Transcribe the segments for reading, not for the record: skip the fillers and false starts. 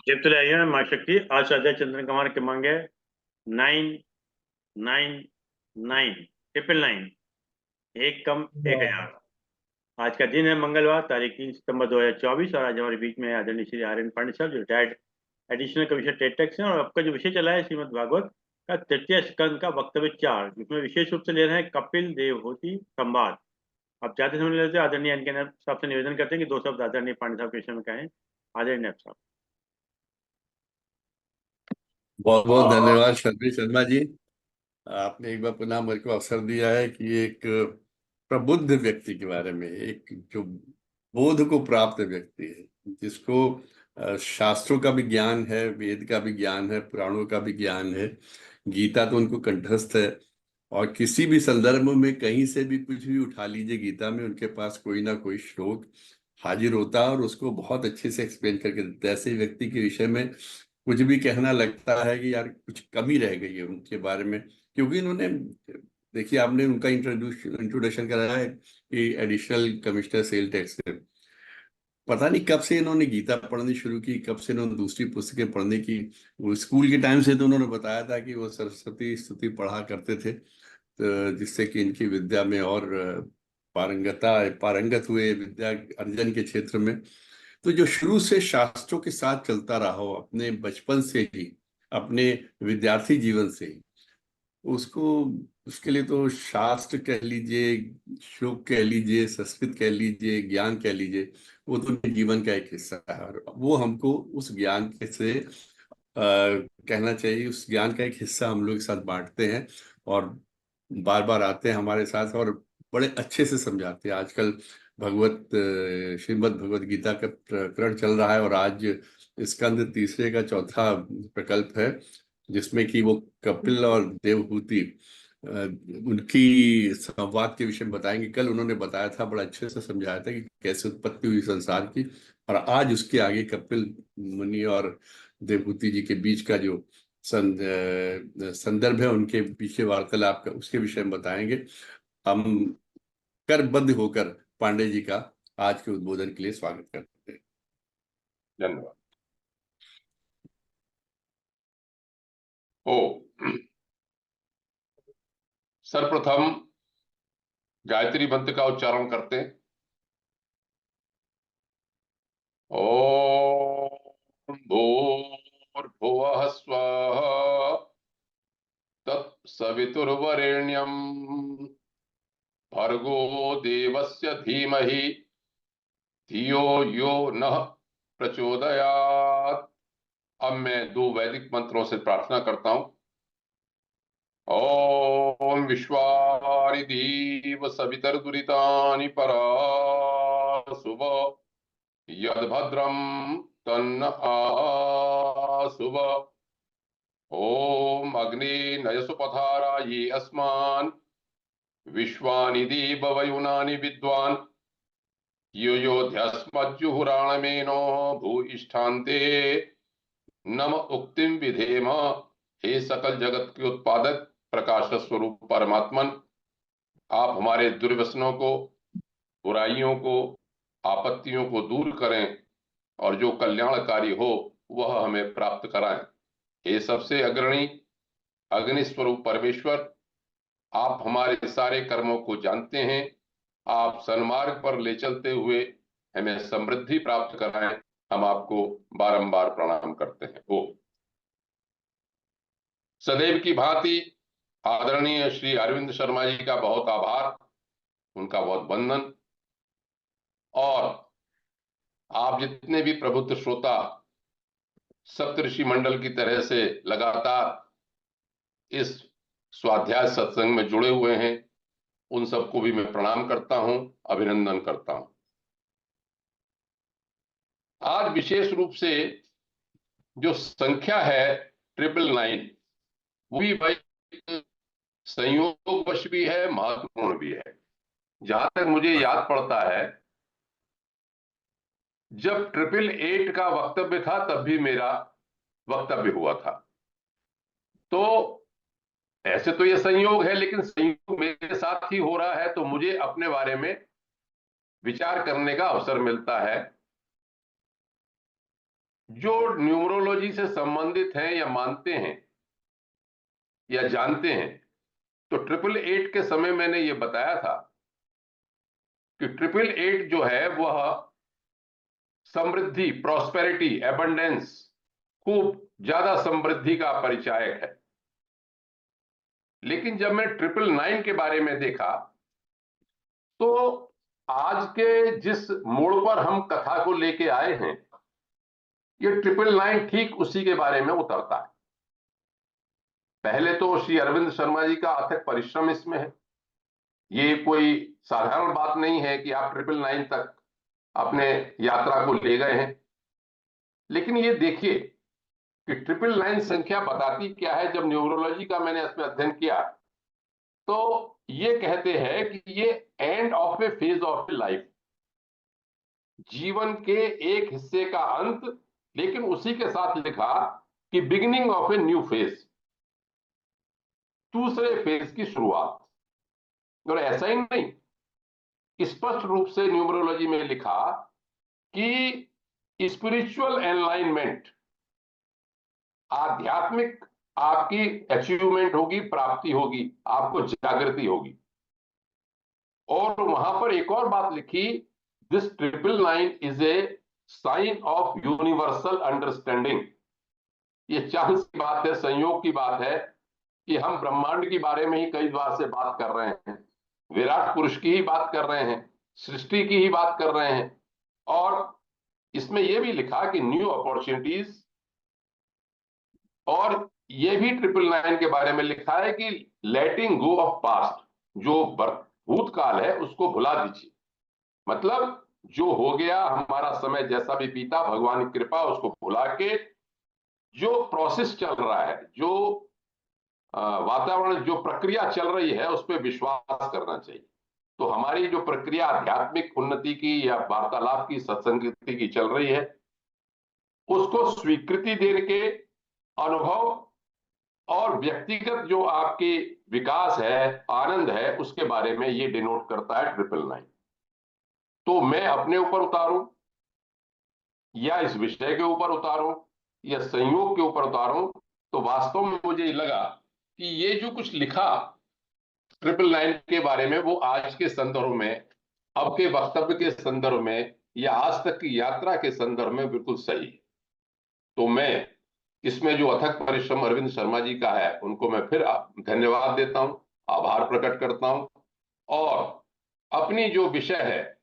जयपुर माँ शक्ति आज अजय चंद्रन कुमार के मांगे 999 999 एक कम 1000। आज का दिन है मंगलवार, तारीख 3 सितंबर 2024। और आज हमारे बीच में आदरणीय श्री आर्यन पांडे साहब, जो रिटायर्ड एडिशनल कमिश्नर टेटक्स हैं। और आपका जो विषय चला है श्रीमद् भागवत का तृतीय स्कंद का वक्तव्य 4, जिसमें विशेष रूप से ले रहे हैं कपिल देवहूति संवाद। अब जाते समय लेते आदरणीय एन के साहब से निवेदन करते हैं कि दो शब्द आदरणीय पांडे साहब के विषय में कहें। आदरणीय साहब। बहुत बहुत धन्यवाद शर्मी शर्मा जी। आपने एक बार पुनः मेरे को अवसर दिया है कि एक प्रबुद्ध व्यक्ति के बारे में, एक जो बोध को प्राप्त व्यक्ति है, जिसको शास्त्रों का भी ज्ञान है, वेद का भी ज्ञान है, पुराणों का भी ज्ञान है, गीता तो उनको कंठस्थ है। और किसी भी संदर्भ में कहीं से भी कुछ भी उठा लीजिए, गीता में उनके पास कोई ना कोई श्लोक हाजिर होता है और उसको बहुत अच्छे से एक्सप्लेन करके देता है। ऐसे व्यक्ति के विषय में कुछ भी कहना लगता है कि यार कुछ कमी रह गई है उनके बारे में, क्योंकि इन्होंने, देखिए आपने उनका इंट्रोडक्शन कराया है कि एडिशनल कमिश्नर सेल टैक्स से, पता नहीं कब से इन्होंने गीता पढ़नी शुरू की, कब से इन्होंने दूसरी पुस्तकें पढ़ने की। वो स्कूल के टाइम से तो उन्होंने बताया था कि वो सरस्वती स्तुति पढ़ा करते थे, तो जिससे कि इनकी विद्या में और पारंगत हुए विद्या अर्जन के क्षेत्र में। तो जो शुरू से शास्त्रों के साथ चलता रहा हो, अपने बचपन से ही, अपने विद्यार्थी जीवन से ही, उसको, उसके लिए तो शास्त्र कह लीजिए, श्लोक कह लीजिए, संस्कृत कह लीजिए, ज्ञान कह लीजिए, वो तो जीवन का एक हिस्सा है। और वो हमको उस ज्ञान के से कहना चाहिए, उस ज्ञान का एक हिस्सा हम लोग के साथ बांटते हैं और बार बार आते हैं हमारे साथ और बड़े अच्छे से समझाते हैं। आजकल श्रीमद् भगवत गीता का प्रकरण चल रहा है और आज स्कंद तीसरे का चौथा प्रकल्प है, जिसमें कि वो कपिल और देवहूति उनकी संवाद के विषय में बताएंगे। कल उन्होंने बताया था, बड़ा अच्छे से समझाया था कि कैसे उत्पत्ति हुई संसार की, और आज उसके आगे कपिल मुनि और देवहूति जी के बीच का जो संदर्भ है, उनके पीछे वार्तालाप का, उसके विषय में बताएंगे। हम करबद्ध होकर पांडे जी का आज के उद्बोधन के लिए स्वागत करते हैं। धन्यवाद। ओ सर्वप्रथम गायत्री मंत्र का उच्चारण करते हैं। ओम भूर्भुवः स्वः तत्सवितुर्वरेण्यं भर्गो देवस्य धीमहि धियो यो नः प्रचोदयात्। अब मैं दो वैदिक मंत्रों से प्रार्थना करता हूं। ओम विश्वानि देव सवितर्दुरितानि परासुव यद्भद्रं तन्न आसुव। ओम अग्ने नयसु पधाराये अस्मान् विश्वानि देव वयुनानि विद्वान् योध्यास्मज्जुहुराणमेनो भूयिष्ठान्ते नम उक्तिम विधेम। हे सकल जगत के उत्पादक प्रकाश स्वरूप परमात्मन, आप हमारे दुर्व्यसनों को, बुराइयों को, आपत्तियों को दूर करें और जो कल्याणकारी हो वह हमें प्राप्त कराएं। हे सबसे अग्रणी अग्नि स्वरूप परमेश्वर, आप हमारे सारे कर्मों को जानते हैं। आप सन्मार्ग पर ले चलते हुए हमें समृद्धि प्राप्त कराएं। हम आपको बारंबार प्रणाम करते हैं। ओ सदैव की भांति आदरणीय श्री अरविंद शर्मा जी का बहुत आभार, उनका बहुत वंदन। और आप जितने भी प्रबुद्ध श्रोता सप्तऋषि मंडल की तरह से लगातार इस स्वाध्याय सत्संग में जुड़े हुए हैं, उन सबको भी मैं प्रणाम करता हूं, अभिनंदन करता हूं। आज विशेष रूप से जो संख्या है 999, वो भी भाई संयोगवश भी है, महत्वपूर्ण भी है। जहां तक मुझे याद पड़ता है, जब 888 का वक्तव्य था तब भी मेरा वक्तव्य हुआ था। तो ऐसे तो ये संयोग है, लेकिन संयोग मेरे साथ ही हो रहा है, तो मुझे अपने बारे में विचार करने का अवसर मिलता है। जो न्यूमरोलॉजी से संबंधित हैं या मानते हैं या जानते हैं, तो 888 के समय मैंने ये बताया था कि 888 जो है वह समृद्धि, प्रॉस्पेरिटी, एबंडेंस, खूब ज्यादा समृद्धि का परिचायक है। लेकिन जब मैं 999 के बारे में देखा तो आज के जिस मोड़ पर हम कथा को लेके आए हैं, ये 999 ठीक उसी के बारे में उतरता है। पहले तो श्री अरविंद शर्मा जी का अथक परिश्रम इसमें है। ये कोई साधारण बात नहीं है कि आप 999 तक अपने यात्रा को ले गए हैं। लेकिन ये देखिए कि 999 संख्या बताती क्या है। जब न्यूमरोलॉजी का मैंने इसमें अध्ययन किया तो ये कहते हैं कि ये end of A phase of A life, जीवन के एक हिस्से का अंत, लेकिन उसी के साथ लिखा कि beginning of a new phase, दूसरे फेज की शुरुआत। और ऐसा ही नहीं, स्पष्ट रूप से न्यूमरोलॉजी में लिखा कि स्पिरिचुअल एनलाइनमेंट, आध्यात्मिक आपकी अचीवमेंट होगी, प्राप्ति होगी, आपको जागृति होगी। और वहां पर एक और बात लिखी, this 999 is a sign of universal understanding. ये चांस की बात है, संयोग की बात है कि हम ब्रह्मांड के बारे में ही कई बार से बात कर रहे हैं, विराट पुरुष की ही बात कर रहे हैं, सृष्टि की ही बात कर रहे हैं। और इसमें यह भी लिखा कि न्यू अपॉर्चुनिटीज, और ये भी 999 के बारे में लिखा है कि लेटिंग गो ऑफ पास्ट, जो भूतकाल है उसको भुला दीजिए। मतलब जो हो गया, हमारा समय जैसा भी बीता, भगवान की कृपा, उसको भुला के जो प्रोसेस चल रहा है, जो वातावरण, जो प्रक्रिया चल रही है, उस पर विश्वास करना चाहिए। तो हमारी जो प्रक्रिया आध्यात्मिक उन्नति की या वार्तालाप की, सत्संगति की चल रही है, उसको स्वीकृति देने के अनुभव और व्यक्तिगत जो आपकी विकास है, आनंद है, उसके बारे में ये डिनोट करता है 999। तो मैं अपने ऊपर उतारूं या इस विषय के ऊपर उतारूं या संयोग के ऊपर उतारूं, तो वास्तव में मुझे लगा कि ये जो कुछ लिखा 999 के बारे में, वो आज के संदर्भ में, अब के वक्तव्य के संदर्भ में या आज तक की यात्रा के संदर्भ में बिल्कुल सही है। तो मैं इसमें जो अथक परिश्रम अरविंद शर्मा जी का है, उनको मैं फिर धन्यवाद देता हूं, आभार प्रकट करता हूं। और अपनी जो विषय है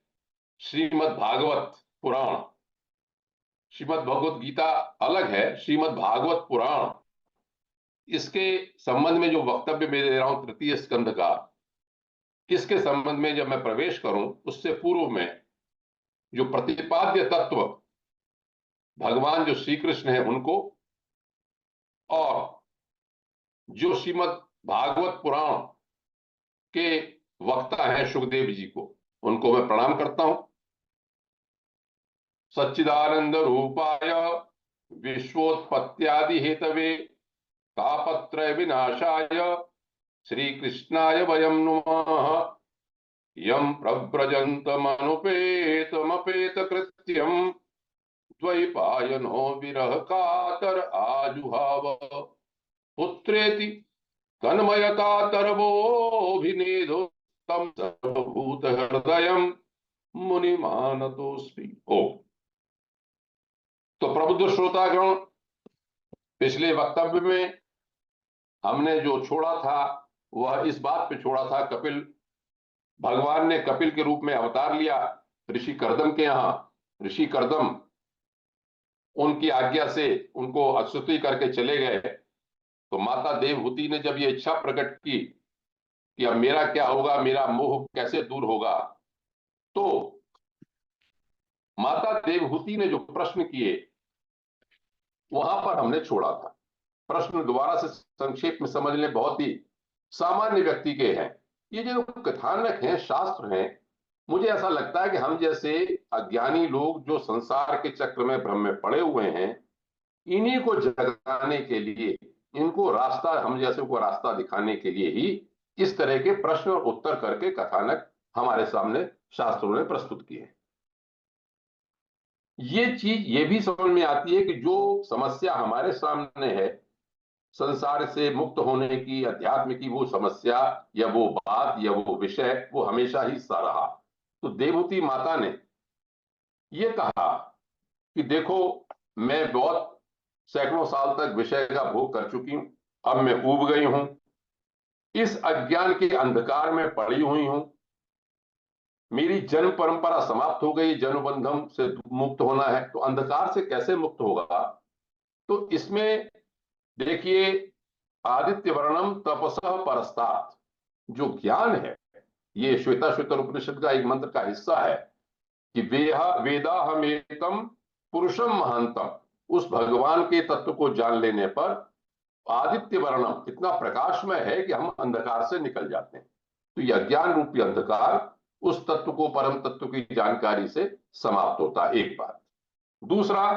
श्रीमद् भागवत पुराण, श्रीमद् भगवत गीता अलग है, श्रीमद् भागवत पुराण, इसके संबंध में जो वक्तव्य मैं दे रहा हूं तृतीय स्कंध का, इसके संबंध में जब मैं प्रवेश करूं, उससे पूर्व में जो प्रतिपाद्य तत्व भगवान जो श्री कृष्ण है उनको, और जो श्रीमद् भागवत पुराण के वक्ता हैं सुखदेव जी को, उनको मैं प्रणाम करता हूं। सच्चिदानंद रूपाय विश्वोत्पत्त्यादि हेतवे तापत्रय विनाशाय श्री कृष्णाय वयं नुमः। यं प्रव्रजन्तमनुपेतमपेत कृत्यं द्वैपायनो विरह कातर आजुहाव। पुत्रेति तन्मयकातरवोऽभिनेदो तं सर्वभूत हृदयं मुनिमानतोऽस्मि। ओ तो प्रबुद्ध श्रोतागण, पिछले वक्तव्य में हमने जो छोड़ा था वह इस बात पे छोड़ा था, कपिल भगवान ने कपिल के रूप में अवतार लिया ऋषि कर्दम के यहाँ। ऋषि कर्दम उनकी आज्ञा से उनको अस्तुति करके चले गए। तो माता देवहूति ने जब ये इच्छा प्रकट की कि अब मेरा क्या होगा, मेरा मोह कैसे दूर होगा, तो माता देवहूति ने जो प्रश्न किए वहां पर हमने छोड़ा था। प्रश्न दोबारा से संक्षेप में समझ लें, बहुत ही सामान्य व्यक्ति के हैं। ये जो कथानक हैं, शास्त्र हैं, मुझे ऐसा लगता है कि हम जैसे अज्ञानी लोग जो संसार के चक्र में भ्रम में पड़े हुए हैं, इन्हीं को जगाने के लिए, इनको रास्ता, हम जैसे को रास्ता दिखाने के लिए ही इस तरह के प्रश्न और उत्तर करके कथानक हमारे सामने शास्त्रों ने प्रस्तुत किए। ये चीज ये भी समझ में आती है कि जो समस्या हमारे सामने है, संसार से मुक्त होने की, अध्यात्म की वो समस्या या वो बात या वो विषय, वो हमेशा ही सा रहा। तो देवहूति माता ने ये कहा कि देखो, मैं बहुत सैकड़ों साल तक विषय का भोग कर चुकी हूं, अब मैं ऊब गई हूं, इस अज्ञान के अंधकार में पड़ी हुई हूं, मेरी जन्म परंपरा समाप्त हो गई, जन्म बंधन से मुक्त होना है। तो अंधकार से कैसे मुक्त होगा? तो इसमें देखिए, आदित्य वर्णम तपसः परस्तात्, जो ज्ञान है, ये श्वेता श्वेतर उपनिषद का एक मंत्र का हिस्सा है कि वेदाहमेकम पुरुषम महांतम, उस भगवान के तत्व को जान लेने पर आदित्य वर्णम इतना प्रकाशमय है कि हम अंधकार से निकल जाते हैं। तो यह अज्ञान रूपी अंधकार उस तत्व को, परम तत्व की जानकारी से समाप्त होता है। एक बात। दूसरा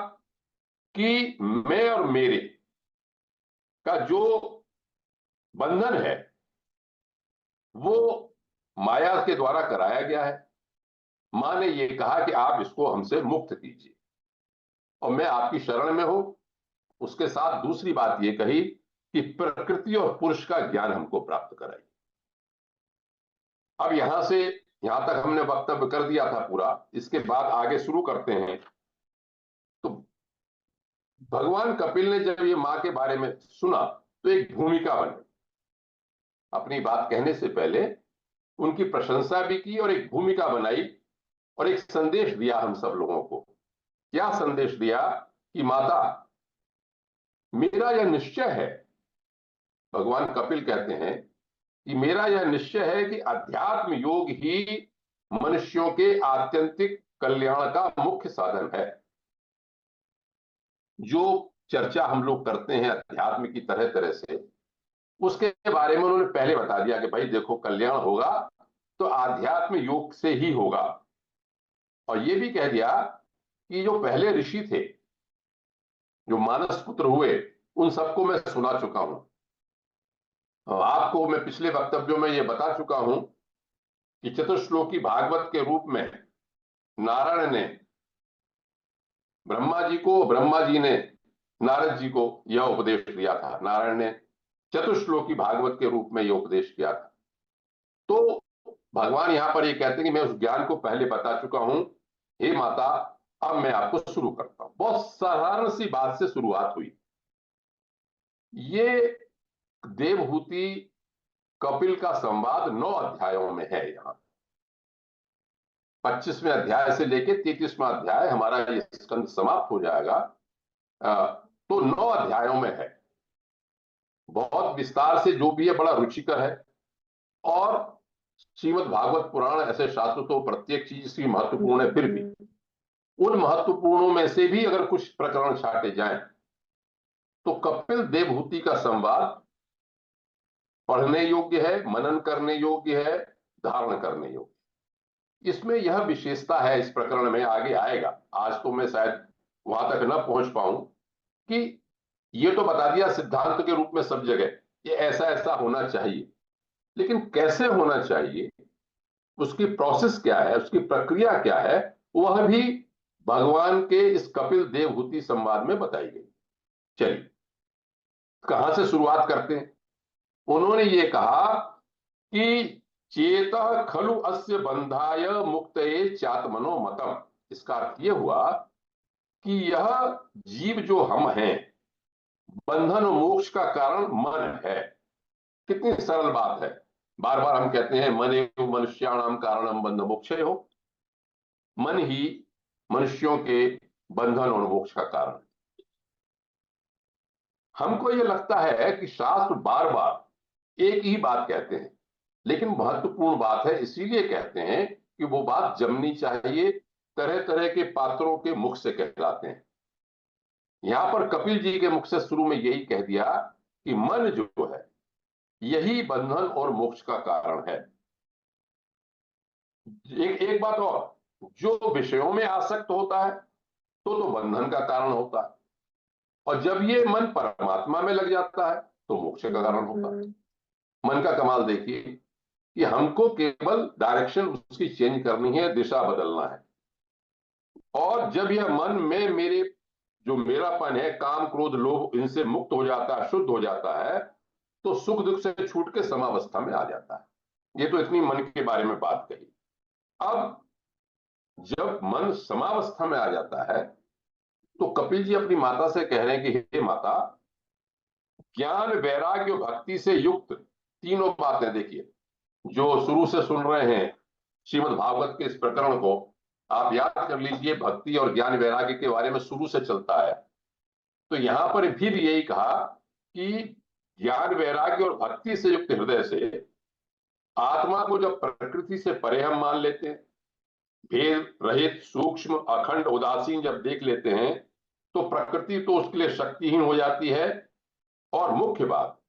कि मैं और मेरे का जो बंधन है वो माया के द्वारा कराया गया है। मां ने ये कहा कि आप इसको हमसे मुक्त कीजिए और मैं आपकी शरण में हूं। उसके साथ दूसरी बात ये कही कि प्रकृति और पुरुष का ज्ञान हमको प्राप्त कराइए। अब यहां तक हमने वक्तव्य कर दिया था पूरा। इसके बाद आगे शुरू करते हैं। तो भगवान कपिल ने जब ये मां के बारे में सुना तो एक भूमिका बनी। अपनी बात कहने से पहले उनकी प्रशंसा भी की और एक भूमिका बनाई और एक संदेश दिया हम सब लोगों को। क्या संदेश दिया? कि माता, मेरा यह निश्चय है, भगवान कपिल कहते हैं कि मेरा यह निश्चय है कि अध्यात्म योग ही मनुष्यों के आत्यंतिक कल्याण का मुख्य साधन है। जो चर्चा हम लोग करते हैं अध्यात्म की तरह तरह से, उसके बारे में उन्होंने पहले बता दिया कि भाई देखो, कल्याण होगा तो आध्यात्म योग से ही होगा। और ये भी कह दिया कि जो पहले ऋषि थे, जो मानस पुत्र हुए, उन सबको मैं सुना चुका हूं। आपको मैं पिछले वक्तव्यों में ये बता चुका हूं कि चतुश्लोकी भागवत के रूप में नारायण ने ब्रह्मा जी को, ब्रह्मा जी ने नारद जी को यह उपदेश दिया था। नारायण ने चतुश्लोकी भागवत के रूप में यह उपदेश किया था। तो भगवान यहां पर ये कहते हैं कि मैं उस ज्ञान को पहले बता चुका हूं, हे माता, अब मैं आपको शुरू करता हूं। बहुत साधारण सी बात से शुरुआत हुई। ये देवहूति कपिल का संवाद 9 अध्यायों में है। यहाँ 25वें अध्याय से लेकर 33वां अध्याय हमारा ये स्कंद समाप्त हो जाएगा। तो 9 अध्यायों में है। बहुत विस्तार से जो भी है, बड़ा रुचिकर है। और श्रीमद् भागवत पुराण ऐसे शास्त्र, तो प्रत्येक चीज इसकी महत्वपूर्ण है, फिर भी उन महत्वपूर्णों में से भी अगर कुछ प्रकरण छाटे जाएं तो कपिल देवहूति का संवाद पढ़ने योग्य है, मनन करने योग्य है, धारण करने योग्य। इसमें यह विशेषता है, इस प्रकरण में आगे आएगा। आज तो मैं शायद वहां तक न पहुंच पाऊं कि ये तो बता दिया सिद्धांत के रूप में सब जगह ये ऐसा ऐसा होना चाहिए, लेकिन कैसे होना चाहिए, उसकी प्रोसेस क्या है, उसकी प्रक्रिया क्या है, वह भी भगवान के इस कपिल देवहूति संवाद में बताई गई। चलिए, कहां से शुरुआत करते हैं? उन्होंने ये कहा कि चेतः खलु अस्य बंधाय मुक्तये चात्मनो मतम। इसका अर्थ यह हुआ कि यह जीव जो हम हैं, बंधन और मोक्ष का कारण मन है। कितनी सरल बात है। बार बार हम कहते हैं मन एवं मनुष्याणाम कारणम बंध मोक्षे हो। मन ही मनुष्यों के बंधन और मोक्ष का कारण है। हमको ये लगता है कि शास्त्र बार बार एक ही बात कहते हैं, लेकिन महत्वपूर्ण बात है, इसीलिए कहते हैं कि वो बात जमनी चाहिए, तरह तरह के पात्रों के मुख से कहलाते हैं। यहां पर कपिल जी के मुख से शुरू में यही कह दिया कि मन जो है यही बंधन और मोक्ष का कारण है। एक बात और, जो विषयों में आसक्त होता है तो बंधन का कारण होता है, और जब ये मन परमात्मा में लग जाता है तो मोक्ष का कारण होता है। मन का कमाल देखिए कि हमको केवल डायरेक्शन उसकी चेंज करनी है, दिशा बदलना है। और जब यह मन में मेरे जो मेरापन है, काम क्रोध लोभ, इनसे मुक्त हो जाता है, शुद्ध हो जाता है, तो सुख दुख से छूट के समावस्था में आ जाता है। ये तो इतनी मन के बारे में बात कही। अब जब मन समावस्था में आ जाता है तो कपिल जी अपनी माता से कह रहे हैं कि हे माता, ज्ञान वैराग्य और भक्ति से युक्त तीनों बातें, देखिए जो शुरू से सुन रहे हैं श्रीमद् भागवत के इस प्रकरण को, आप याद कर लीजिए, भक्ति और ज्ञान वैराग्य के बारे में शुरू से चलता है। तो यहां पर फिर यही कहा कि ज्ञान वैराग्य और भक्ति से युक्त हृदय से आत्मा को जब प्रकृति से परे हम मान लेते हैं, भेद रहित सूक्ष्म अखंड उदासीन जब देख लेते हैं, तो प्रकृति तो उसके लिए शक्तिहीन हो जाती है। और मुख्य बात,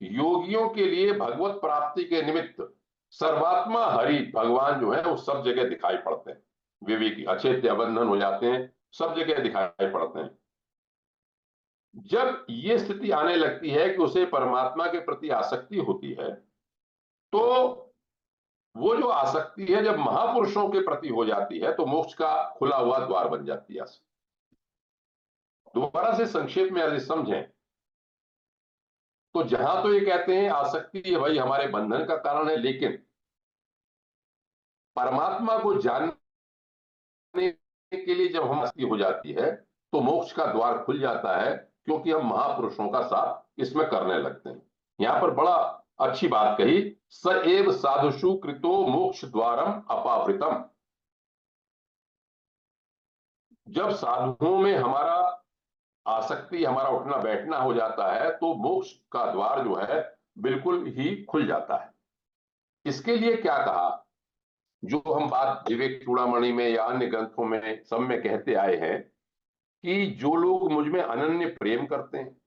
योगियों के लिए भगवत प्राप्ति के निमित्त सर्वात्मा हरि भगवान जो है वो सब जगह दिखाई पड़ते हैं। विवेकी अचेत्य अबंधन हो जाते हैं, सब जगह दिखाई पड़ते हैं। जब ये स्थिति आने लगती है कि उसे परमात्मा के प्रति आसक्ति होती है, तो वो जो आसक्ति है जब महापुरुषों के प्रति हो जाती है, तो मोक्ष का खुला हुआ द्वार बन जाती है। दोबारा से संक्षेप में यदि समझें तो जहां तो ये कहते हैं आसक्ति है भाई हमारे बंधन का कारण है, लेकिन परमात्मा को जानने के लिए जब हम आसक्ति हो जाती है तो मोक्ष का द्वार खुल जाता है, क्योंकि हम महापुरुषों का साथ इसमें करने लगते हैं। यहां पर बड़ा अच्छी बात कही, स एव साधुषु कृतो मोक्ष द्वारम अपावृतम। जब साधुओं में हमारा आसक्ति, हमारा उठना बैठना हो जाता है, तो मोक्ष का द्वार जो है बिल्कुल ही खुल जाता है। इसके लिए क्या कहा, जो हम बात विवेक चूड़ामणि में या अन्य ग्रंथों में सब में कहते आए हैं कि जो लोग मुझ में अनन्य प्रेम करते हैं,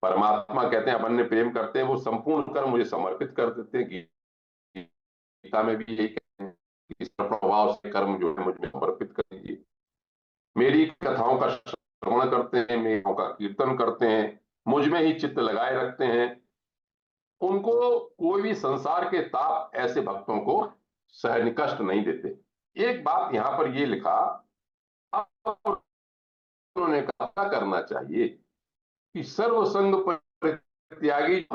परमात्मा कहते हैं अनन्य प्रेम करते हैं, वो संपूर्ण कर्म मुझे समर्पित कर देते हैं। गीता में भी यही कहते हैं कि प्रभाव से कर्म जो है मुझ में समर्पित कर दीजिए। मेरी कथाओं का श्रवण करते हैं, मेरी का कीर्तन करते हैं, मुझ में ही चित्त लगाए रखते हैं, उनको कोई भी संसार के ताप ऐसे भक्तों को सहन कष्ट नहीं देते। एक बात यहां पर ये लिखा, उन्होंने कहा क्या करना चाहिए कि सर्वसंग परित्यागी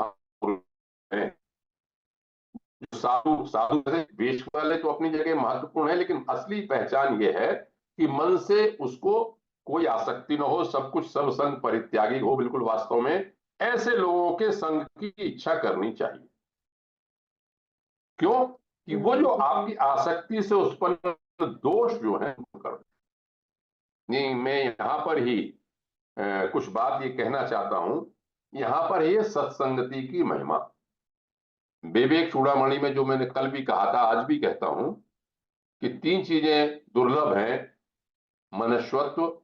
है। साधु साधु वेश वाले तो अपनी जगह महत्वपूर्ण है, लेकिन असली पहचान ये है कि मन से उसको कोई आसक्ति न हो, सब कुछ सब संग परित्यागी हो। बिल्कुल वास्तव में ऐसे लोगों के संग की इच्छा करनी चाहिए। क्यों कि वो जो आपकी आसक्ति से उत्पन्न दोष जो है कर नहीं। मैं यहां पर ही कुछ बात ये कहना चाहता हूं। यहां पर है सत्संगति की महिमा। विवेक चूड़ामणि में जो मैंने कल भी कहा था, आज भी कहता हूं कि तीन चीजें दुर्लभ हैं। मनुष्यत्व,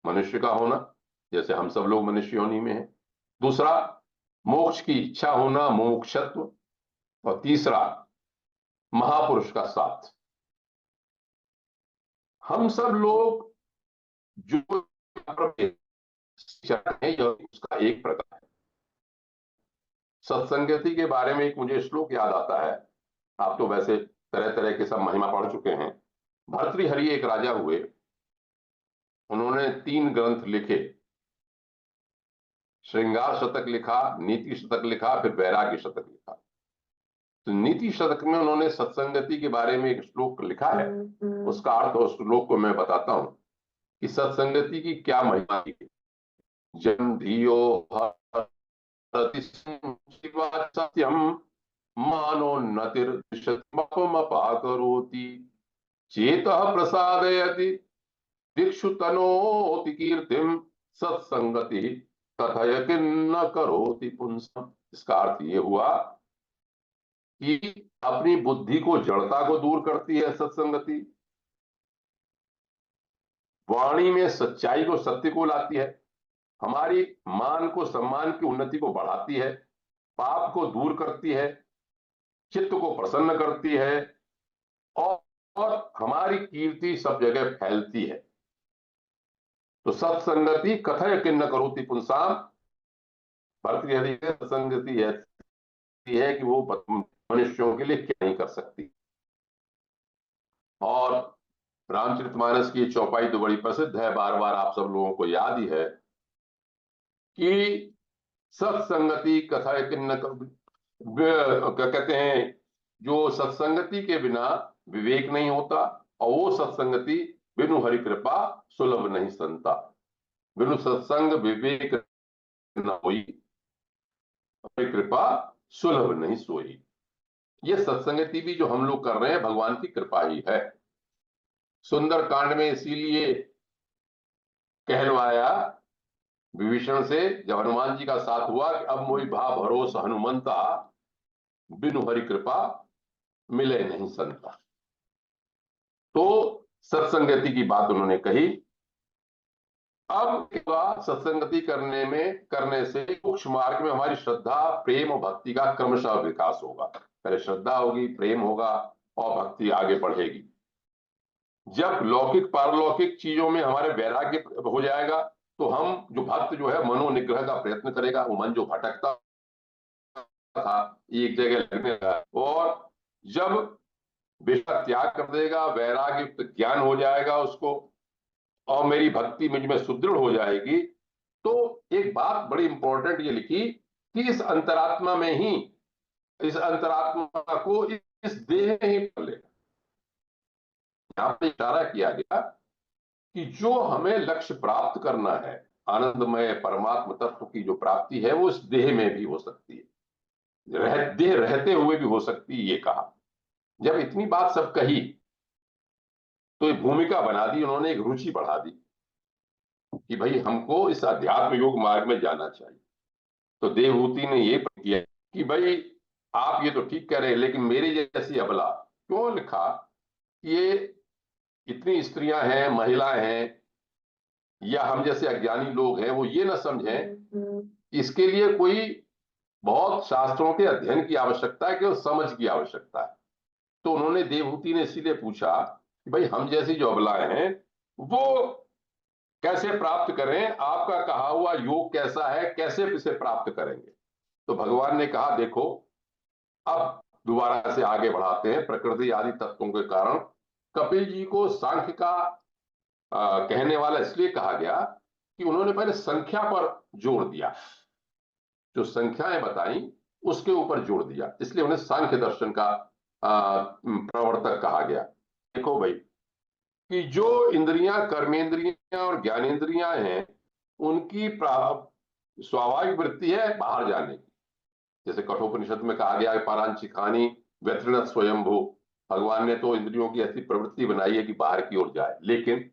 मनुष्य का होना, जैसे हम सब लोग मनुष्य योनि में हैं। दूसरा, मोक्ष की इच्छा होना, मुमुक्षत्व। और तीसरा, महापुरुष का साथ। हम सब लोग जो है उसका एक प्रकार है। सत्संगति के बारे में एक मुझे श्लोक याद आता है। आप तो वैसे तरह तरह के सब महिमा पढ़ चुके हैं। भर्तृहरि एक राजा हुए, उन्होंने 3 ग्रंथ लिखे। श्रृंगार शतक लिखा, नीति शतक लिखा, फिर वैराग्य शतक लिखा। तो नीति शतक में उन्होंने सत्संगति के बारे में एक श्लोक लिखा है। उसका अर्थ उस श्लोक को मैं बताता हूं कि सत्संगति की क्या महिमा है। जन धियो सत्यम मानोन्नतिर्दिशमपाकरोति चेतः प्रसादयति दिक्षु तनोति कीर्तिम सत्संगति कथय किन्न करोति पुंसम। इसका अर्थ ये हुआ कि अपनी बुद्धि को, जड़ता को दूर करती है सत्संगति, वाणी में सच्चाई को, सत्य को लाती है, हमारी मान को, सम्मान की उन्नति को बढ़ाती है, पाप को दूर करती है, चित्त को प्रसन्न करती है, और हमारी कीर्ति सब जगह फैलती है। तो सत्संगति कथय किन्न करोति पुंसाम। भर्तृहरि सत्संगति ऐसी है कि वो मनुष्यों के लिए क्या नहीं कर सकती। और रामचरितमानस की चौपाई तो बड़ी प्रसिद्ध है, बार बार आप सब लोगों को याद ही है कि सत्संगति कथा किन्न क्या कहते हैं, जो सत्संगति के बिना विवेक नहीं होता, और वो सत्संगति बिनु हरि कृपा सुलभ नहीं संता। बिनु सत्संग विवेक न होई, हरि कृपा सुलभ नहीं सोई। ये सत्संगति भी जो हम लोग कर रहे हैं भगवान की कृपा ही है। सुंदर कांड में इसीलिए कहलवाया विभीषण से, जब हनुमान जी का साथ हुआ कि अब मोहि भा भरोस हनुमंता, बिनु हरि कृपा मिले नहीं संता। तो सत्संगति की बात उन्होंने कही। अब सत्संगति करने से मोक्ष मार्ग में हमारी श्रद्धा प्रेम और भक्ति का क्रमशः विकास होगा। पहले श्रद्धा होगी, प्रेम होगा और भक्ति आगे बढ़ेगी। जब लौकिक पारलौकिक चीजों में हमारे वैराग्य हो जाएगा तो हम जो भक्त जो है मनोनिग्रह का प्रयत्न करेगा। वो मन जो भटकता था एक जगह लगने लगा, और जब विषय त्याग कर देगा, वैराग्य युक्त ज्ञान हो जाएगा उसको, और मेरी भक्ति मुझ में सुदृढ़ हो जाएगी, तो एक बात बड़ी इंपॉर्टेंट ये लिखी कि इस अंतरात्मा में ही, इस अंतरात्मा को इस देह में ही कर लेगा। यहां पर इशारा किया गया कि जो हमें लक्ष्य प्राप्त करना है, आनंदमय परमात्म तत्व की जो प्राप्ति है, वो इस देह में भी हो सकती है, देह रहते हुए भी हो सकती है, ये कहा। जब इतनी बात सब कही तो एक भूमिका बना दी उन्होंने, एक रुचि बढ़ा दी कि भाई हमको इस अध्यात्म योग मार्ग में जाना चाहिए। तो देवहूति ने ये किया कि भाई आप ये तो ठीक कह रहे हैं, लेकिन मेरी जैसी अबला क्यों लिखा, ये इतनी स्त्रियां हैं, महिलाएं हैं, या हम जैसे अज्ञानी लोग हैं, वो ये ना समझें, इसके लिए कोई बहुत शास्त्रों के अध्ययन की आवश्यकता है, केवल समझ की आवश्यकता है। तो उन्होंने, देवहूति ने इसीलिए पूछा कि भाई हम जैसी जो अबलाएं हैं वो कैसे प्राप्त करें, आपका कहा हुआ योग कैसा है, कैसे इसे प्राप्त करेंगे। तो भगवान ने कहा देखो, अब दोबारा से आगे बढ़ाते हैं। प्रकृति आदि तत्वों के कारण कपिल जी को सांख्य का कहने वाला इसलिए कहा गया कि उन्होंने पहले संख्या पर जोर दिया, जो संख्याएं बताई उसके ऊपर जोर दिया, इसलिए उन्हें सांख्य दर्शन का प्रवर्तक कहा गया। देखो भाई कि जो इंद्रियां, कर्मेंद्रियां और ज्ञानेंद्रियां हैं, उनकी स्वाभाविक वृत्ति है बाहर जाने की। जैसे कठोपनिषद में कहा गया है पारांचिखानी व्यथृण स्वयंभू, भगवान ने तो इंद्रियों की ऐसी प्रवृत्ति बनाई है कि बाहर की ओर जाए, लेकिन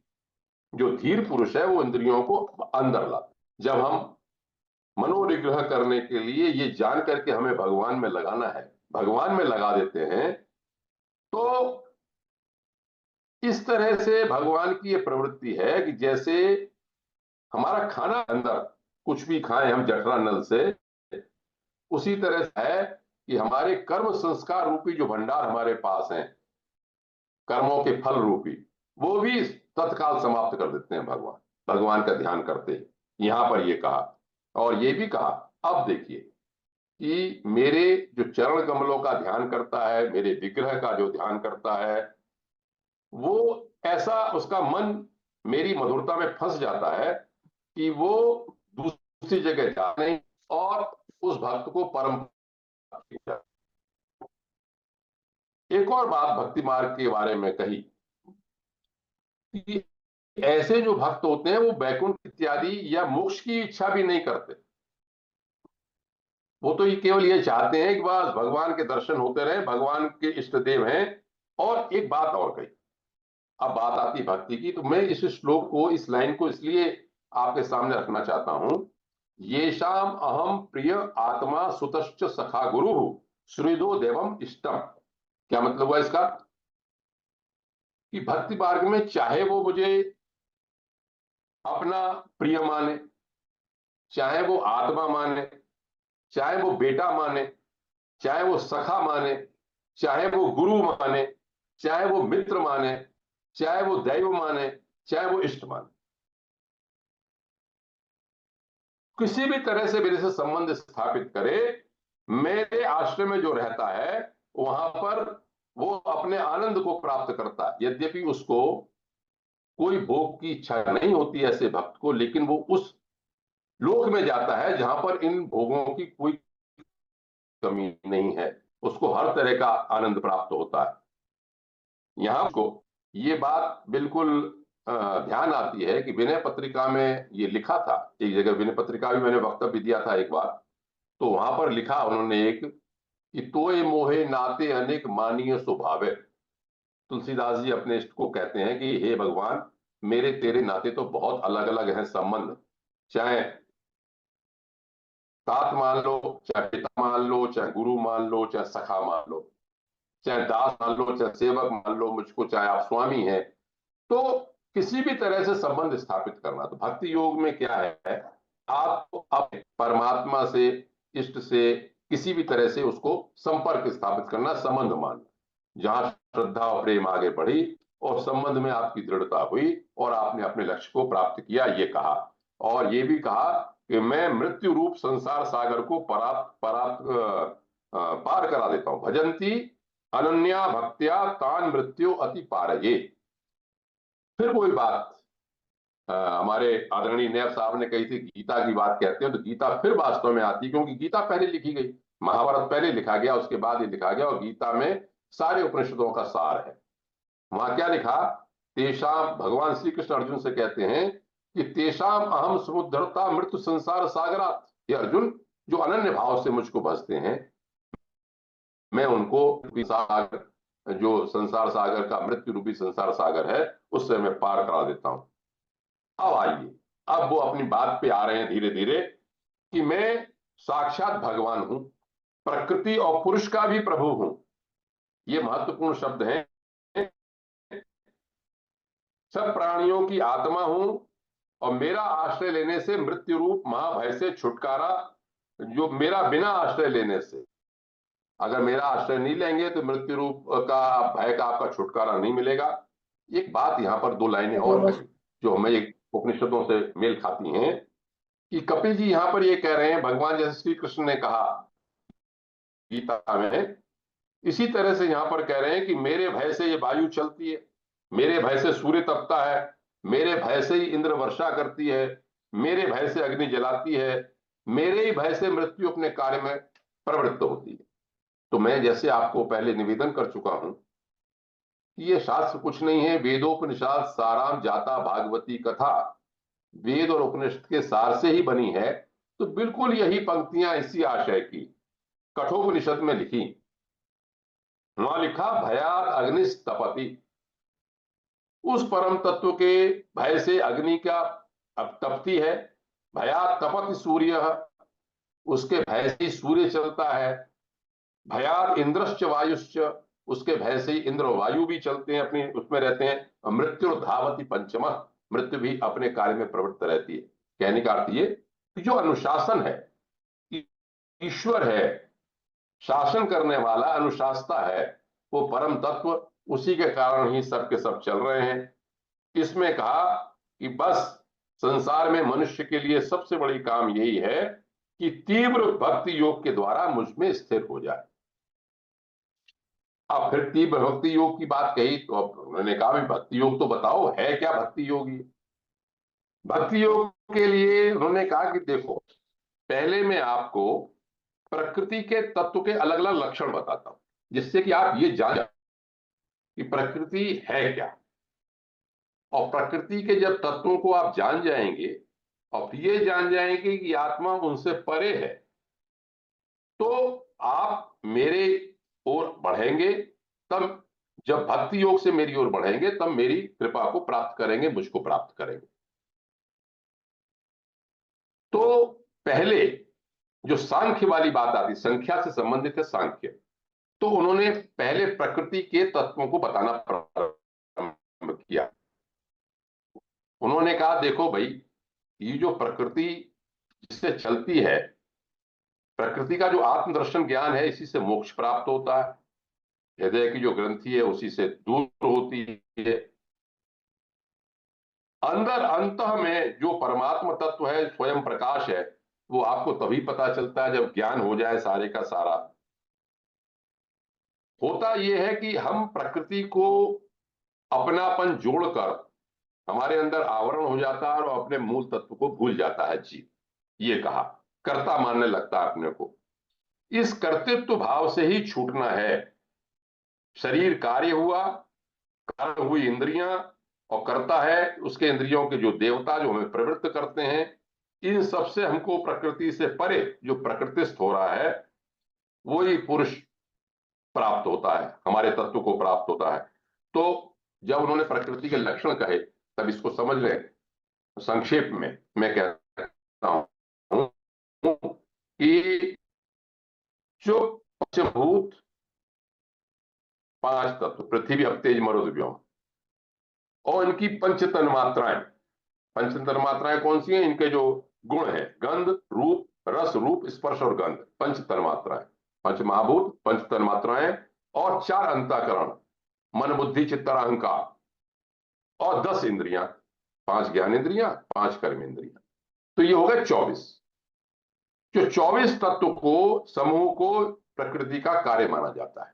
जो धीर पुरुष है वो इंद्रियों को अंदर लाता। जब हम मनोनिग्रह करने के लिए ये जान करके हमें भगवान में लगाना है, भगवान में लगा देते हैं, तो इस तरह से भगवान की ये प्रवृत्ति है कि जैसे हमारा खाना अंदर, कुछ भी खाएं हम जठरा नल से, उसी तरह से है कि हमारे कर्म संस्कार रूपी जो भंडार हमारे पास हैं, कर्मों के फल रूपी, वो भी तत्काल समाप्त कर देते हैं भगवान, भगवान का ध्यान करते हैं। यहां पर ये कहा, और ये भी कहा अब देखिए कि मेरे जो चरण कमलों का ध्यान करता है, मेरे विग्रह का जो ध्यान करता है, वो ऐसा उसका मन मेरी मधुरता में फंस जाता है कि वो दूसरी जगह जा नहीं, और उस भक्त को परम। एक और बात भक्ति मार्ग के बारे में कही कि ऐसे जो भक्त होते हैं वो वैकुंठ इत्यादि या मोक्ष की इच्छा भी नहीं करते, वो तो ये केवल ये चाहते हैं कि बस भगवान के दर्शन होते रहे, भगवान के इष्ट देव हैं। और एक बात और कही, अब बात आती भक्ति की, तो मैं इस श्लोक को, इस लाइन को इसलिए आपके सामने रखना चाहता हूं, येषाम अहम प्रिय आत्मा सुतश्च सखा गुरु श्रीदो देवम इष्टम। क्या मतलब हुआ इसका, कि भक्ति मार्ग में चाहे वो मुझे अपना प्रिय माने, चाहे वो आत्मा माने, चाहे वो बेटा माने, चाहे वो सखा माने, चाहे वो गुरु माने, चाहे वो मित्र माने, चाहे वो दैव माने, चाहे वो इष्ट माने, किसी भी तरह से मेरे से संबंध स्थापित करे, मेरे आश्रय में जो रहता है वहां पर वो अपने आनंद को प्राप्त करता है। यद्यपि उसको कोई भोग की इच्छा नहीं होती ऐसे भक्त को, लेकिन वो उस लोक में जाता है जहां पर इन भोगों की कोई कमी नहीं है, उसको हर तरह का आनंद प्राप्त होता है। यहाँ को ये बात बिल्कुल ध्यान आती है कि विनय पत्रिका में ये लिखा था, एक जगह विनय पत्रिका भी मैंने वक्तव्य दिया था एक बार, तो वहां पर लिखा उन्होंने एक कि तोय मोहे नाते अनेक मानिय स्वभावे। तुलसीदास जी अपने इष्ट को कहते हैं कि हे भगवान, मेरे तेरे नाते तो बहुत अलग अलग हैं संबंध, चाहे तात मान लो, चाहे पिता मान लो, चाहे गुरु मान लो, चाहे सखा मान लो, चाहे दास मान लो, चाहे सेवक मान लो मुझको, चाहे आप स्वामी हैं, तो किसी भी तरह से संबंध स्थापित करना। तो भक्ति योग में क्या है, आप अपने परमात्मा से, इष्ट से किसी भी तरह से उसको संपर्क स्थापित करना, संबंध मानना। जहां श्रद्धा और प्रेम आगे बढ़ी और संबंध में आपकी दृढ़ता हुई और आपने अपने लक्ष्य को प्राप्त किया, ये कहा। और ये भी कहा कि मैं मृत्यु रूप संसार सागर को पार करा देता हूं। भजंती अनन्या भक्त्या तान मृत्यु अति पारये। फिर कोई बात हमारे आदरणीय नैब साहब ने कही थी, गीता की बात कहते हैं, तो गीता फिर वास्तव में आती, क्योंकि गीता पहले लिखी गई, महाभारत पहले लिखा गया, उसके बाद ये लिखा गया, और गीता में सारे उपनिषदों का सार है। वहां क्या लिखा, तेषाम, भगवान श्री कृष्ण अर्जुन से कहते हैं कि तेषाम अहम समुद्धरता मृत्यु संसार सागरात। ये अर्जुन जो अनन्य भाव से मुझको भजते हैं, मैं उनको सागर, जो संसार सागर का मृत्यु रूपी संसार सागर है, उससे मैं पार करा देता हूं। अब आइए, अब वो अपनी बात पे आ रहे हैं धीरे धीरे कि मैं साक्षात भगवान हूं, प्रकृति और पुरुष का भी प्रभु हूं। ये महत्वपूर्ण शब्द है। सब प्राणियों की आत्मा हूं और मेरा आश्रय लेने से मृत्यु रूप महाभय से छुटकारा, जो मेरा बिना आश्रय लेने से, अगर मेरा आश्रय नहीं लेंगे तो मृत्यु रूप का भय का आपका छुटकारा नहीं मिलेगा। एक बात यहाँ पर दो लाइनें और कही जो हमें एक उपनिषदों से मेल खाती हैं, कि कपिल जी यहाँ पर ये कह रहे हैं, भगवान जैसे श्री कृष्ण ने कहा गीता में, इसी तरह से यहाँ पर कह रहे हैं कि मेरे भय से ये वायु चलती है, मेरे भय से सूर्य तपता है, मेरे भय से ही इंद्र वर्षा करती है, मेरे भय से अग्नि जलाती है, मेरे ही भय से मृत्यु अपने कार्य में प्रवृत्त होती है। तो मैं जैसे आपको पहले निवेदन कर चुका हूं कि ये शास्त्र कुछ नहीं है, वेदोपनिषद साराम जाता भागवती कथा, वेद और उपनिषद के सार से ही बनी है। तो बिल्कुल यही पंक्तियां इसी आशय की कठोपनिषद में लिखी। वहां लिखा भयात अग्निस्तपति, उस परम तत्व के भय से अग्नि क्या अब तपती है। भयात तपति सूर्य, उसके भय से सूर्य चलता है। भयात इंद्रश्च वायुश्च, उसके भय से इंद्र वायु भी चलते हैं, अपनी उसमें रहते हैं। मृत्यु धावती पंचमा, मृत्यु भी अपने कार्य में प्रवृत्त रहती है। कहने का अर्थ ये कि जो अनुशासन है, ईश्वर है, शासन करने वाला अनुशासता है, वो परम तत्व, उसी के कारण ही सब के सब चल रहे हैं। इसमें कहा कि बस संसार में मनुष्य के लिए सबसे बड़ी काम यही है कि तीव्र भक्ति योग के द्वारा मुझ में स्थिर हो जाए। अब फिर तीव्र भक्ति योग की बात कही, तो अब उन्होंने कहा भी भक्ति योग तो बताओ है क्या भक्ति योगी। भक्ति योग के लिए उन्होंने कहा कि देखो, पहले मैं आपको प्रकृति के तत्व के अलग अलग लक्षण बताता हूं, जिससे कि आप ये जान कि प्रकृति है क्या। और प्रकृति के जब तत्वों को आप जान जाएंगे और ये जान जाएंगे कि आत्मा उनसे परे है, तो आप मेरे ओर बढ़ेंगे। तब जब भक्ति योग से मेरी ओर बढ़ेंगे, तब मेरी कृपा को प्राप्त करेंगे, मुझको प्राप्त करेंगे। तो पहले जो सांख्य वाली बात आती, संख्या से संबंधित है सांख्य, तो उन्होंने पहले प्रकृति के तत्वों को बताना प्रारंभ किया। उन्होंने कहा देखो भाई, ये जो प्रकृति जिससे चलती है, प्रकृति का जो आत्मदर्शन ज्ञान है, इसी से मोक्ष प्राप्त होता है। हृदय की जो ग्रंथि है उसी से दूर होती है। अंदर अंतः में जो परमात्मा तत्व है, स्वयं प्रकाश है, वो आपको तभी पता चलता है जब ज्ञान हो जाए सारे का सारा। होता यह है कि हम प्रकृति को अपनापन जोड़कर हमारे अंदर आवरण हो जाता है और अपने मूल तत्व को भूल जाता है जीव। ये कहा, कर्ता मानने लगता है अपने को। इस कर्तृत्व भाव से ही छूटना है। शरीर कार्य हुआ, कर्म हुई इंद्रियां, और करता है उसके इंद्रियों के जो देवता जो हमें प्रवृत्त करते हैं। इन सब से हमको प्रकृति से परे जो प्रकृतिस्थ हो रहा है वही पुरुष प्राप्त होता है, हमारे तत्व को प्राप्त होता है। तो जब उन्होंने प्रकृति के लक्षण कहे तब इसको समझ लें। संक्षेप में मैं कहता हूं कि जो पंचभूत, पांच तत्व पृथ्वी अप तेज मरुद व्योम, और इनकी पंच तन्मात्राएं। पंच तन्मात्राएं कौन सी हैं? इनके जो गुण हैं, गंध, रूप, रस, रूप, स्पर्श और गंध, पंच तन्मात्राएं। पंच महाभूत, पंच तन्मात्राएं, और चार अंतःकरण, मन, बुद्धि, चित्त और अहंकार, और 10 इंद्रियां, 5 ज्ञान इंद्रियां, 5 कर्म इंद्रियां। तो ये हो गए 24। जो 24 तत्व को, समूह को प्रकृति का कार्य माना जाता है।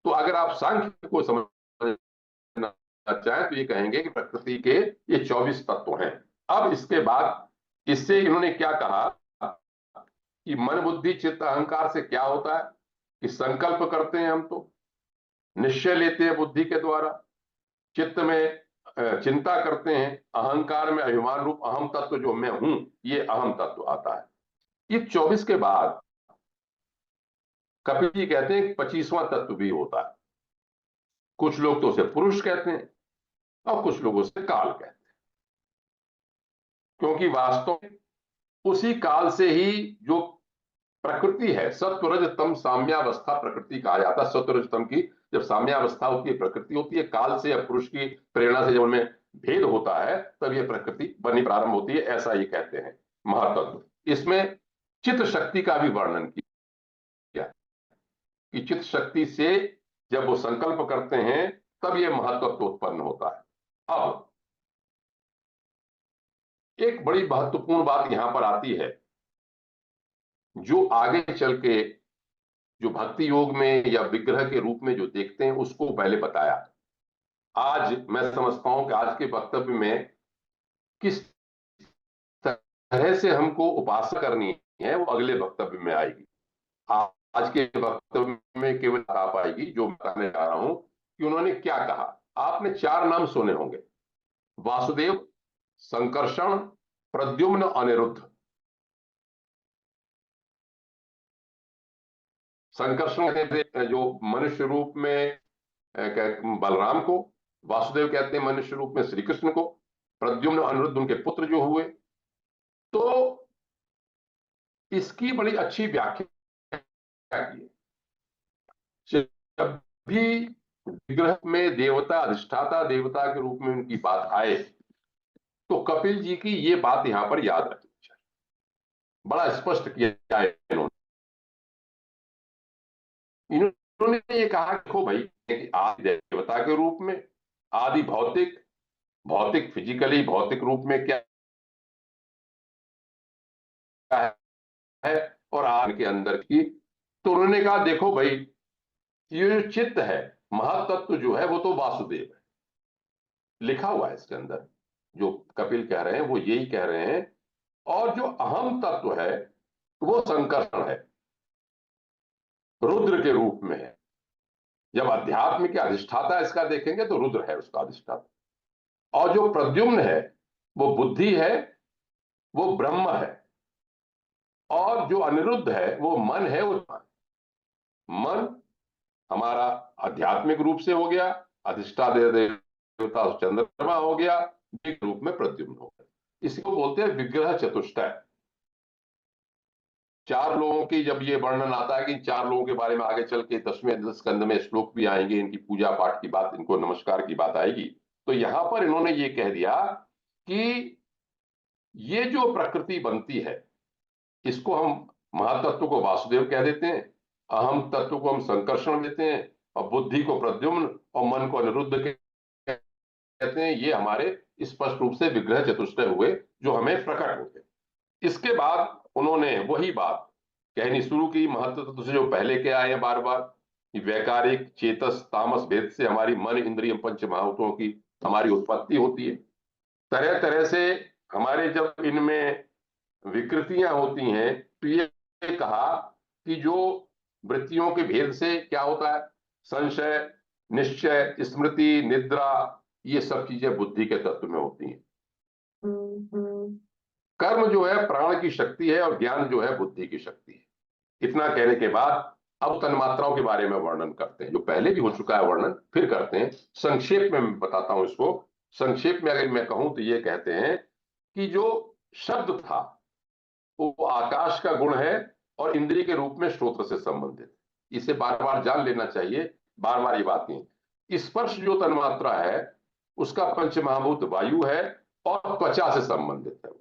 तो अगर आप सांख्य को समझना चाहें तो ये कहेंगे कि प्रकृति के ये 24 तत्व हैं। अब इसके बाद इससे इन्होंने क्या कहा कि मन, बुद्धि, चित्त, अहंकार से क्या होता है कि संकल्प करते हैं हम, तो निश्चय लेते हैं बुद्धि के द्वारा, चित्त में चिंता करते हैं, अहंकार में अभिमान रूप अहम तत्व जो मैं हूं, ये अहम तत्व आता है। ये 24 के बाद कपिल जी कहते हैं कि 25वां तत्व भी होता है। कुछ लोग तो उसे पुरुष कहते हैं और कुछ लोग उसे काल कहते हैं, क्योंकि वास्तव में उसी काल से ही जो प्रकृति है, सत्व रज तम साम्यावस्था प्रकृति कहा जाता है। सत्व रज तम की जब साम्यावस्था होती है, प्रकृति होती है, काल से या पुरुष की प्रेरणा से जब उनमें भेद होता है तब ये प्रकृति बननी प्रारंभ होती है, ऐसा ये कहते हैं महातत्व। इसमें चित्त शक्ति का भी वर्णन किया कि चित्त शक्ति से जब वो संकल्प करते हैं तब ये महत्त्व उत्पन्न होता है। अब एक बड़ी महत्वपूर्ण बात यहां पर आती है, जो आगे चल के जो भक्ति योग में या विग्रह के रूप में जो देखते हैं उसको पहले बताया। आज मैं समझता हूं कि आज के वक्तव्य में किस तरह से हमको उपासना करनी है वो अगले वक्तव्य में आएगी। आज के वक्तव्य में केवल आ पाएगी जो मैं कहने जा रहा हूं कि उन्होंने क्या कहा। आपने 4 नाम सुने होंगे, वासुदेव, संकर्षण, प्रद्युम्न, अनिरुद्ध। संकर्षण कहते हैं जो मनुष्य रूप में बलराम को, वासुदेव कहते हैं मनुष्य रूप में श्री कृष्ण को, प्रद्युम्न अनिरुद्ध उनके पुत्र जो हुए। तो इसकी बड़ी अच्छी व्याख्या की है। जब भी विग्रह में देवता, अधिष्ठाता देवता के रूप में उनकी बात आए तो कपिल जी की ये बात यहां पर याद रखनी चाहिए। बड़ा स्पष्ट किया है इन्होंने ये कहा देखो भाई कि आदि देवता के रूप में, आदि भौतिक, भौतिक फिजिकली भौतिक रूप में क्या है, और आदि के अंदर की। तो उन्होंने कहा देखो भाई ये जो चित्त है, महातत्व जो है वो तो वासुदेव है, लिखा हुआ है इसके अंदर। जो कपिल कह रहे हैं वो यही कह रहे हैं। और जो अहम तत्व है वो संकर्षण है, रुद्र के रूप में है। जब अध्यात्म के अधिष्ठाता इसका देखेंगे तो रुद्र है उसका अधिष्ठाता। और जो प्रद्युम्न है वो बुद्धि है, वो ब्रह्म है। और जो अनिरुद्ध है वो मन है, वो मन हमारा आध्यात्मिक रूप से हो गया, अधिष्ठा देवता चंद्रमा हो गया, एक रूप में प्रद्युम्न हो गया। इसको बोलते हैं विग्रह चतुष्टय। 4 लोगों की जब ये वर्णन आता है कि 4 लोगों के बारे में आगे चल के 10वें स्कंद में श्लोक भी आएंगे, इनकी पूजा पाठ की बात, इनको नमस्कार की बात आएगी। तो यहां पर इन्होंने ये कह दिया कि ये जो प्रकृति बनती है इसको हम महातत्व को वासुदेव कह देते हैं, अहम तत्व को हम संकर्षण देते हैं, और बुद्धि को प्रद्युम्न और मन को अनिरुद्ध कहते हैं। ये हमारे स्पष्ट रूप से विग्रह चतुष्टय हुए जो हमें प्रकट होते। इसके बाद उन्होंने वही बात कहनी शुरू की महत्व तत्व से जो पहले के आए हैं बार बार, कि वैकारिक चेतस तामस भेद से हमारी मन इंद्रिय पंच महाभूतों की हमारी उत्पत्ति होती है। तरह तरह से हमारे जब इनमें विकृतियां होती हैं तो ये कहा कि जो वृत्तियों के भेद से क्या होता है, संशय, निश्चय, स्मृति, निद्रा, ये सब चीजें बुद्धि के तत्व में होती हैं। कर्म जो है प्राण की शक्ति है और ज्ञान जो है बुद्धि की शक्ति है। इतना कहने के बाद अब तन्मात्राओं के बारे में वर्णन करते हैं, जो पहले भी हो चुका है वर्णन, फिर करते हैं। संक्षेप में मैं बताता हूं इसको। संक्षेप में अगर मैं कहूं तो ये कहते हैं कि जो शब्द था वो आकाश का गुण है और इंद्रिय के रूप में श्रोत्र से संबंधित। इसे बार बार जान लेना चाहिए, बार बार ये बातें। स्पर्श जो तन्मात्रा है उसका पंचमहाभूत वायु है और त्वचा से संबंधित है।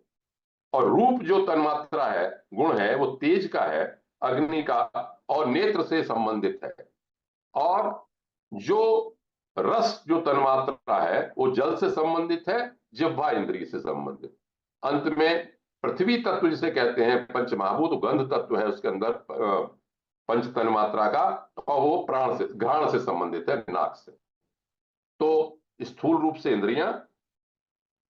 और रूप जो तन्मात्रा है, गुण है, वो तेज का है, अग्नि का, और नेत्र से संबंधित है। और जो रस जो तन्मात्रा है वो जल से संबंधित है, जिह्वा इंद्रिय से संबंधित। अंत में पृथ्वी तत्व जिसे कहते हैं पंचमहाभूत, गंध तत्व है उसके अंदर पंच तन्मात्रा का, और वो प्राण से, घ्राण से संबंधित है, नाक से। तो स्थूल रूप से इंद्रियां,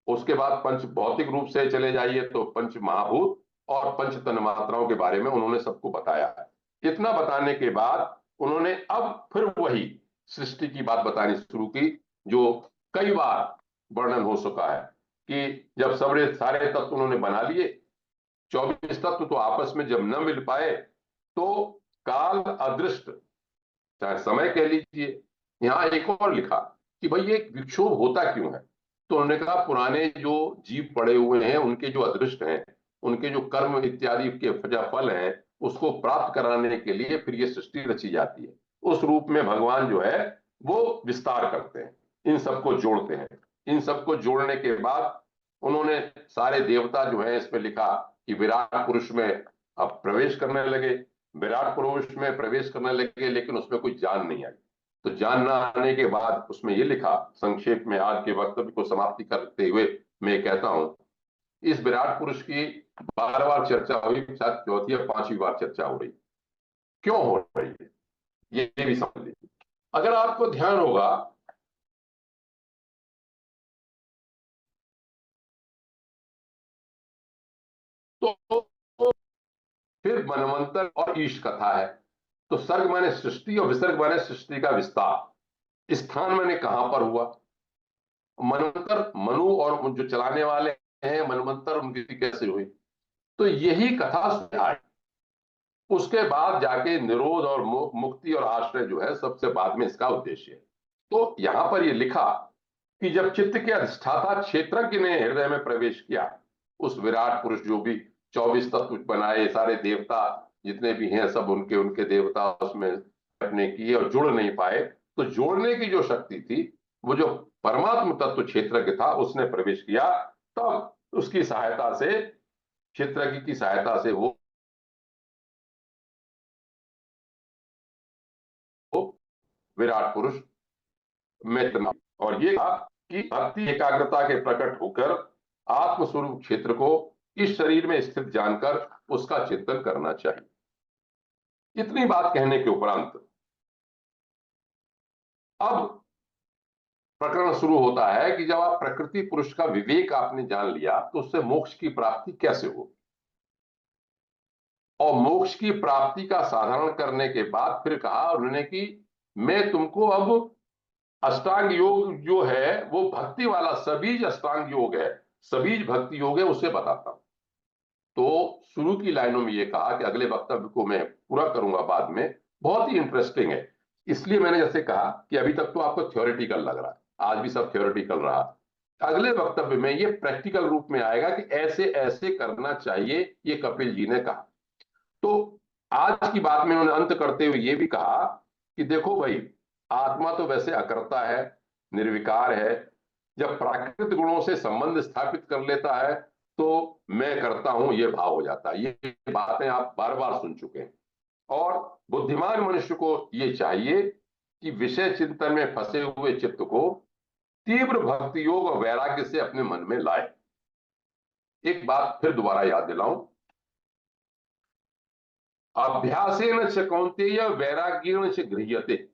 उसके बाद पंच भौतिक रूप से चले जाइए तो पंच महाभूत और पंच तन्मात्राओं के बारे में उन्होंने सबको बताया है। इतना बताने के बाद उन्होंने अब फिर वही सृष्टि की बात बतानी शुरू की, जो कई बार वर्णन हो चुका है कि जब सारे तत्व उन्होंने बना लिए, 24 तत्व, तो आपस में जब न मिल पाए तो काल अदृष्ट, चाहे समय कह लीजिए, यहाँ एक और लिखा कि भाई ये विक्षोभ होता क्यों है। तो उन्होंने कहा पुराने जो जीव पड़े हुए हैं उनके जो अदृष्ट हैं, उनके जो कर्म इत्यादि के फल हैं, उसको प्राप्त कराने के लिए फिर ये सृष्टि रची जाती है। उस रूप में भगवान जो है वो विस्तार करते हैं, इन सबको जोड़ते हैं। इन सबको जोड़ने के बाद उन्होंने सारे देवता जो है इसमें लिखा कि विराट पुरुष में अब प्रवेश करने लगे। विराट पुरुष में प्रवेश करने लगे लेकिन उसमें कोई जान नहीं आई। तो जान न आने के बाद उसमें ये लिखा, संक्षेप में आज के वक्तव्य को समाप्ति करते हुए मैं कहता हूं, इस विराट पुरुष की बार बार चर्चा हुई, शायद चौथी या पांचवी बार चर्चा हो रही। क्यों हो रही है ये भी समझ लीजिए। अगर आपको ध्यान होगा तो फिर मनवंतर और ईश कथा है। तो सर्ग माने सृष्टि और विसर्ग माने सृष्टि का विस्तार। स्थान माने कहां पर हुआ। मनवंतर मनु और जो चलाने वाले हैं मनवंतर, उनकी कैसे हुई, तो यही कथा सुनाई। उसके बाद जाके निरोध और मुक्ति और आश्रय जो है सबसे बाद में इसका उद्देश्य है। तो यहां पर ये लिखा कि जब चित्त के अधिष्ठाता क्षेत्रज्ञ ने हृदय में प्रवेश किया, उस विराट पुरुष जो भी 24 तत्व बनाए, सारे देवता जितने भी हैं सब उनके उनके देवता उसमें अपने किए और जुड़ नहीं पाए, तो जोड़ने की जो शक्ति थी वो जो परमात्म तत्व क्षेत्रज्ञ था उसने प्रवेश किया। तब उसकी सहायता से, क्षेत्रज्ञ की सहायता से वो विराट पुरुष में इतना, और ये कहा कि भक्ति एकाग्रता के प्रकट होकर आत्मस्वरूप क्षेत्र को इस शरीर में स्थित जानकर उसका चिंतन करना चाहिए। इतनी बात कहने के उपरांत अब प्रकरण शुरू होता है कि जब आप प्रकृति पुरुष का विवेक आपने जान लिया तो उससे मोक्ष की प्राप्ति कैसे हो, और मोक्ष की प्राप्ति का साधन करने के बाद फिर कहा उन्होंने कि मैं तुमको अब अष्टांग योग जो है वो भक्ति वाला सबीज अष्टांग योग है, सबीज भक्ति योग है, उसे बताता हूं। तो शुरू की लाइनों में ये कहा कि अगले वक्तव्य को मैं पूरा करूंगा बाद में, बहुत ही इंटरेस्टिंग है। इसलिए मैंने जैसे कहा कि अभी तक तो आपको थ्योरेटिकल लग रहा है, आज भी सब थ्योरेटिकल रहा। अगले वक्तव्य में ये प्रैक्टिकल रूप में आएगा कि ऐसे ऐसे करना चाहिए, ये कपिल जी ने कहा। तो आज की बात में उन्होंने अंत करते हुए ये भी कहा कि देखो भाई, आत्मा तो वैसे अकर्ता है, निर्विकार है। जब प्राकृतिक गुणों से संबंध स्थापित कर लेता है तो मैं करता हूं ये भाव हो जाता है। ये बातें आप बार बार सुन चुके हैं। और बुद्धिमान मनुष्य को ये चाहिए कि विषय चिंतन में फंसे हुए चित्त को तीव्र भक्ति योग और वैराग्य से अपने मन में लाए। एक बात फिर दोबारा याद दिलाऊं, अभ्यासेन च कौन्तेय वैराग्येण च गृह्यते।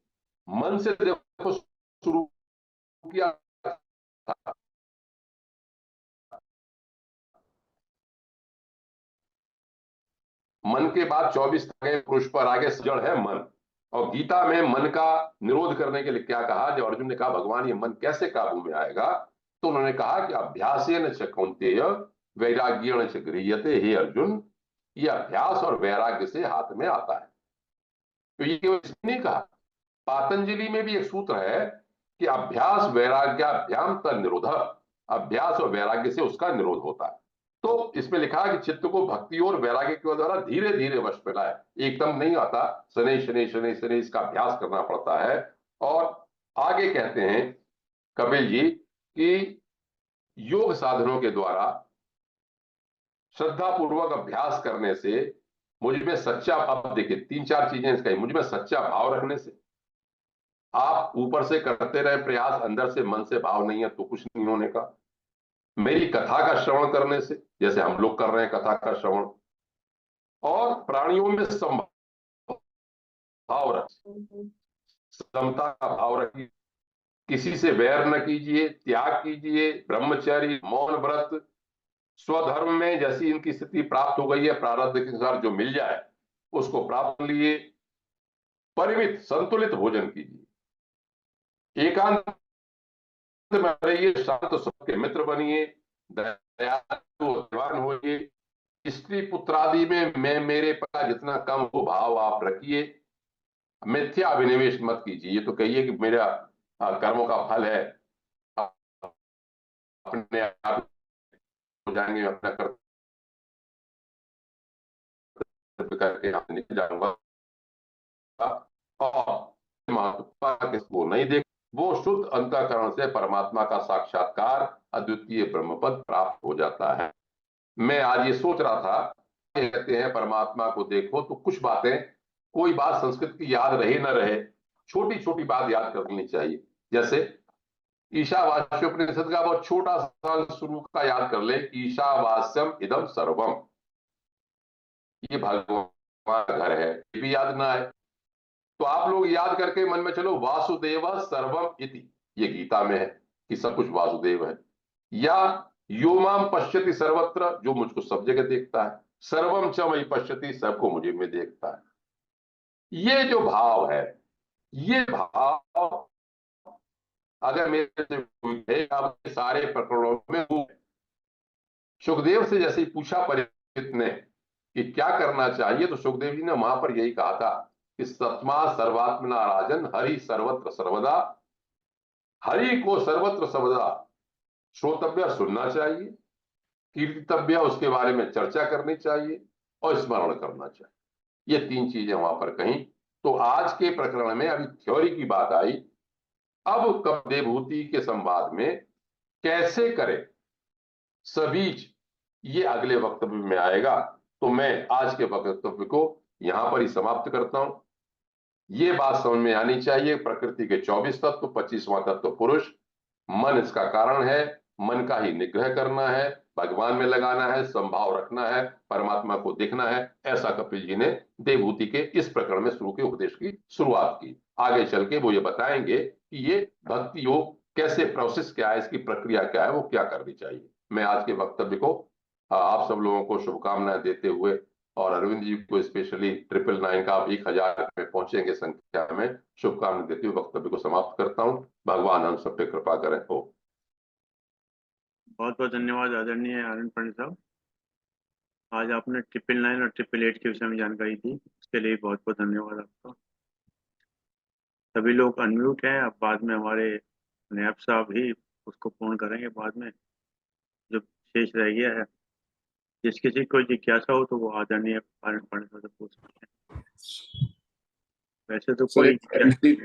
मन से देखो शुरू किया था, मन के बाद 24 आगे पुरुष पर आगे जड़ है मन। और गीता में मन का निरोध करने के लिए क्या कहा? जब अर्जुन ने कहा भगवान ये मन कैसे काबू में आएगा, तो उन्होंने कहा कि अभ्यासेन च कौन्तेय वैराग्येण च गृह्यते। हे अर्जुन, ये अभ्यास और वैराग्य से हाथ में आता है। तो ये केवल इसने नहीं कहा, पातंजलि में भी एक सूत्र है कि अभ्यास वैराग्याभ्याम तद निरोध, अभ्यास और वैराग्य से उसका निरोध होता है। तो इसमें लिखा है कि चित्त को भक्ति और वैराग्य के द्वारा धीरे धीरे वश में लाए, एकदम नहीं आता, शनि शनि शनि शनि इसका अभ्यास करना पड़ता है। और आगे कहते हैं कपिल जी कि योग साधनों के द्वारा श्रद्धा पूर्वक अभ्यास करने से मुझ में सच्चा, अब देखिए 3-4 चीजें कही, मुझ में सच्चा भाव रखने से, आप ऊपर से करते रहे प्रयास, अंदर से मन से भाव नहीं है तो कुछ नहीं होने का। मेरी कथा का श्रवण करने से, जैसे हम लोग कर रहे हैं कथा का श्रवण, और प्राणियों में समभाव रखिए, समता का भाव रखिए, किसी से वैर न कीजिए, त्याग कीजिए, ब्रह्मचर्य, मौन व्रत, स्वधर्म में जैसी इनकी स्थिति प्राप्त हो गई है प्रारब्ध के अनुसार जो मिल जाए उसको प्राप्त लिए, परिमित संतुलित भोजन कीजिए, एकांत में रहिए, शांत सबके मित्र बनिए, दयावान होइए, स्त्री पुत्रादि में मैं मेरे पर जितना कम हो भाव आप रखिए, मिथ्या अभिनिवेश मत कीजिए। ये तो कहिए कि मेरा कर्मों का फल है, अपने आप हो जाएंगे, अपना कर्तव्य करके आप निकल जाऊंगा, और किसको नहीं देख, वो शुद्ध अंतःकरण से परमात्मा का साक्षात्कार अद्वितीय ब्रह्म पद प्राप्त हो जाता है। मैं आज ये सोच रहा था, कहते हैं परमात्मा को देखो, तो कुछ बातें, कोई बात संस्कृत की याद रहे न रहे, छोटी छोटी बात याद कर लेनी चाहिए। जैसे ईशावास्योपनिषद का बहुत छोटा सा शुरू का याद कर ले, ईशावास्यम इदम सर्वम, ये भगवान का घर है, ये भी याद ना आए तो आप लोग याद करके मन में चलो वासुदेव सर्वम इति, ये गीता में है कि सब कुछ वासुदेव है। या यो माम पश्यति सर्वत्र, जो मुझको सब जगह देखता है, सर्वम च मयि पश्यति, सबको मुझे में देखता है। ये जो भाव है, ये भाव अगर मेरे से कोई है, आपके सारे प्रकरणों में सुखदेव से जैसे ही पूछा परिचित ने कि क्या करना चाहिए, तो सुखदेव जी ने वहां पर यही कहा था कि सत्मा सर्वात्मना राजन हरि सर्वत्र सर्वदा, हरि को सर्वत्र सर्वदा श्रोतव्य, सुनना चाहिए, कीर्तितव्य, उसके बारे में चर्चा करनी चाहिए, और स्मरण करना चाहिए। ये 3 चीजें वहां पर कहीं। तो आज के प्रकरण में अभी थ्योरी की बात आई, अब कपदेभूति के संवाद में कैसे करें सबीज, ये अगले वक्तव्य में आएगा। तो मैं आज के वक्तव्य को यहां पर ही समाप्त करता हूं। ये बात समझ में आनी चाहिए, प्रकृति के 24 तत्व, 25वां तत्व पुरुष, मन इसका कारण है, मन का ही निग्रह करना है, भगवान में लगाना है, संभाव रखना है, परमात्मा को देखना है। ऐसा कपिल जी ने देवभूति के इस प्रकरण में शुरू के उपदेश की शुरुआत की। आगे चल के वो ये बताएंगे कि ये भक्ति योग कैसे, प्रोसेस क्या है, इसकी प्रक्रिया क्या है, वो क्या करनी चाहिए। मैं आज के वक्तव्य को आप सब लोगों को शुभकामनाएं देते हुए, और अरविंद जी को स्पेशली 999 का आप 1000 में पहुंचेंगे संख्या में, शुभकामनाएं देते हुए वक्तव्य को समाप्त करता हूं। भगवान हम सब पे कृपा करें। हो, बहुत बहुत धन्यवाद आदरणीय आनंद पंडित साहब। आज आपने 999 और 888 के विषय में जानकारी दी, उसके लिए बहुत बहुत धन्यवाद आपका। सभी लोग अनम्यूट हैं, अब बाद में हमारे नैब साहब ही उसको पूर्ण करेंगे। बाद में जो शेष रह गया है, जिस किसी को जिज्ञासा हो तो वो आदरणीय आनंद पंडित साहब से पूछ सकते हैं। वैसे तो सर, कोई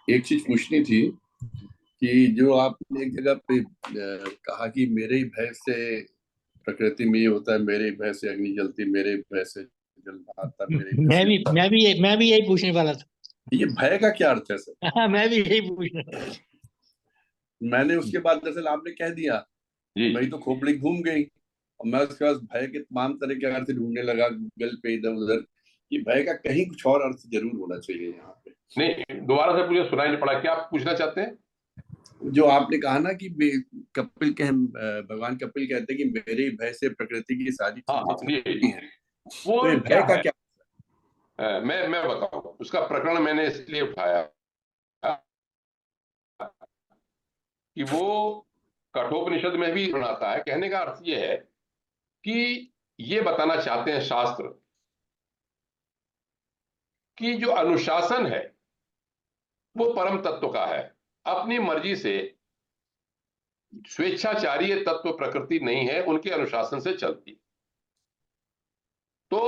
एक चीज पूछनी थी कि जो आपने एक जगह पे कहा कि मेरे ही भय से प्रकृति में ये होता है, मेरे भय से अग्नि जलती, मेरे भय से जल आता, मैं भी यही पूछने वाला था। ये भय का क्या अर्थ है सर? मैं भी यही पूछने वाला था। मैंने उसके बाद दरअसल आपने कह दिया, मेरी तो खोपड़ी घूम गई, और मैं उसके बाद भय के तमाम तरह के अर्थ ढूंढने लगा गूगल पे इधर उधर, कि भय का कहीं कुछ और अर्थ जरूर होना चाहिए यहाँ पे। नहीं, दोबारा से मुझे सुनाई नहीं पड़ा, क्या आप पूछना चाहते हैं? जो आपने कहा ना कि कपिल भगवान कपिल कहते हैं कि मेरे भय से प्रकृति की सारी चीजें हैं, वो तो ये क्या भय का है? क्या? मैं बताऊं, उसका प्रकरण मैंने इसलिए उठाया कि वो कठोपनिषद में भी आता है। कहने का अर्थ ये है कि ये बताना चाहते हैं शास्त्र कि जो अनुशासन है वो परम तत्व का है। अपनी मर्जी से स्वेच्छाचारी तत्व प्रकृति नहीं है, उनके अनुशासन से चलती। तो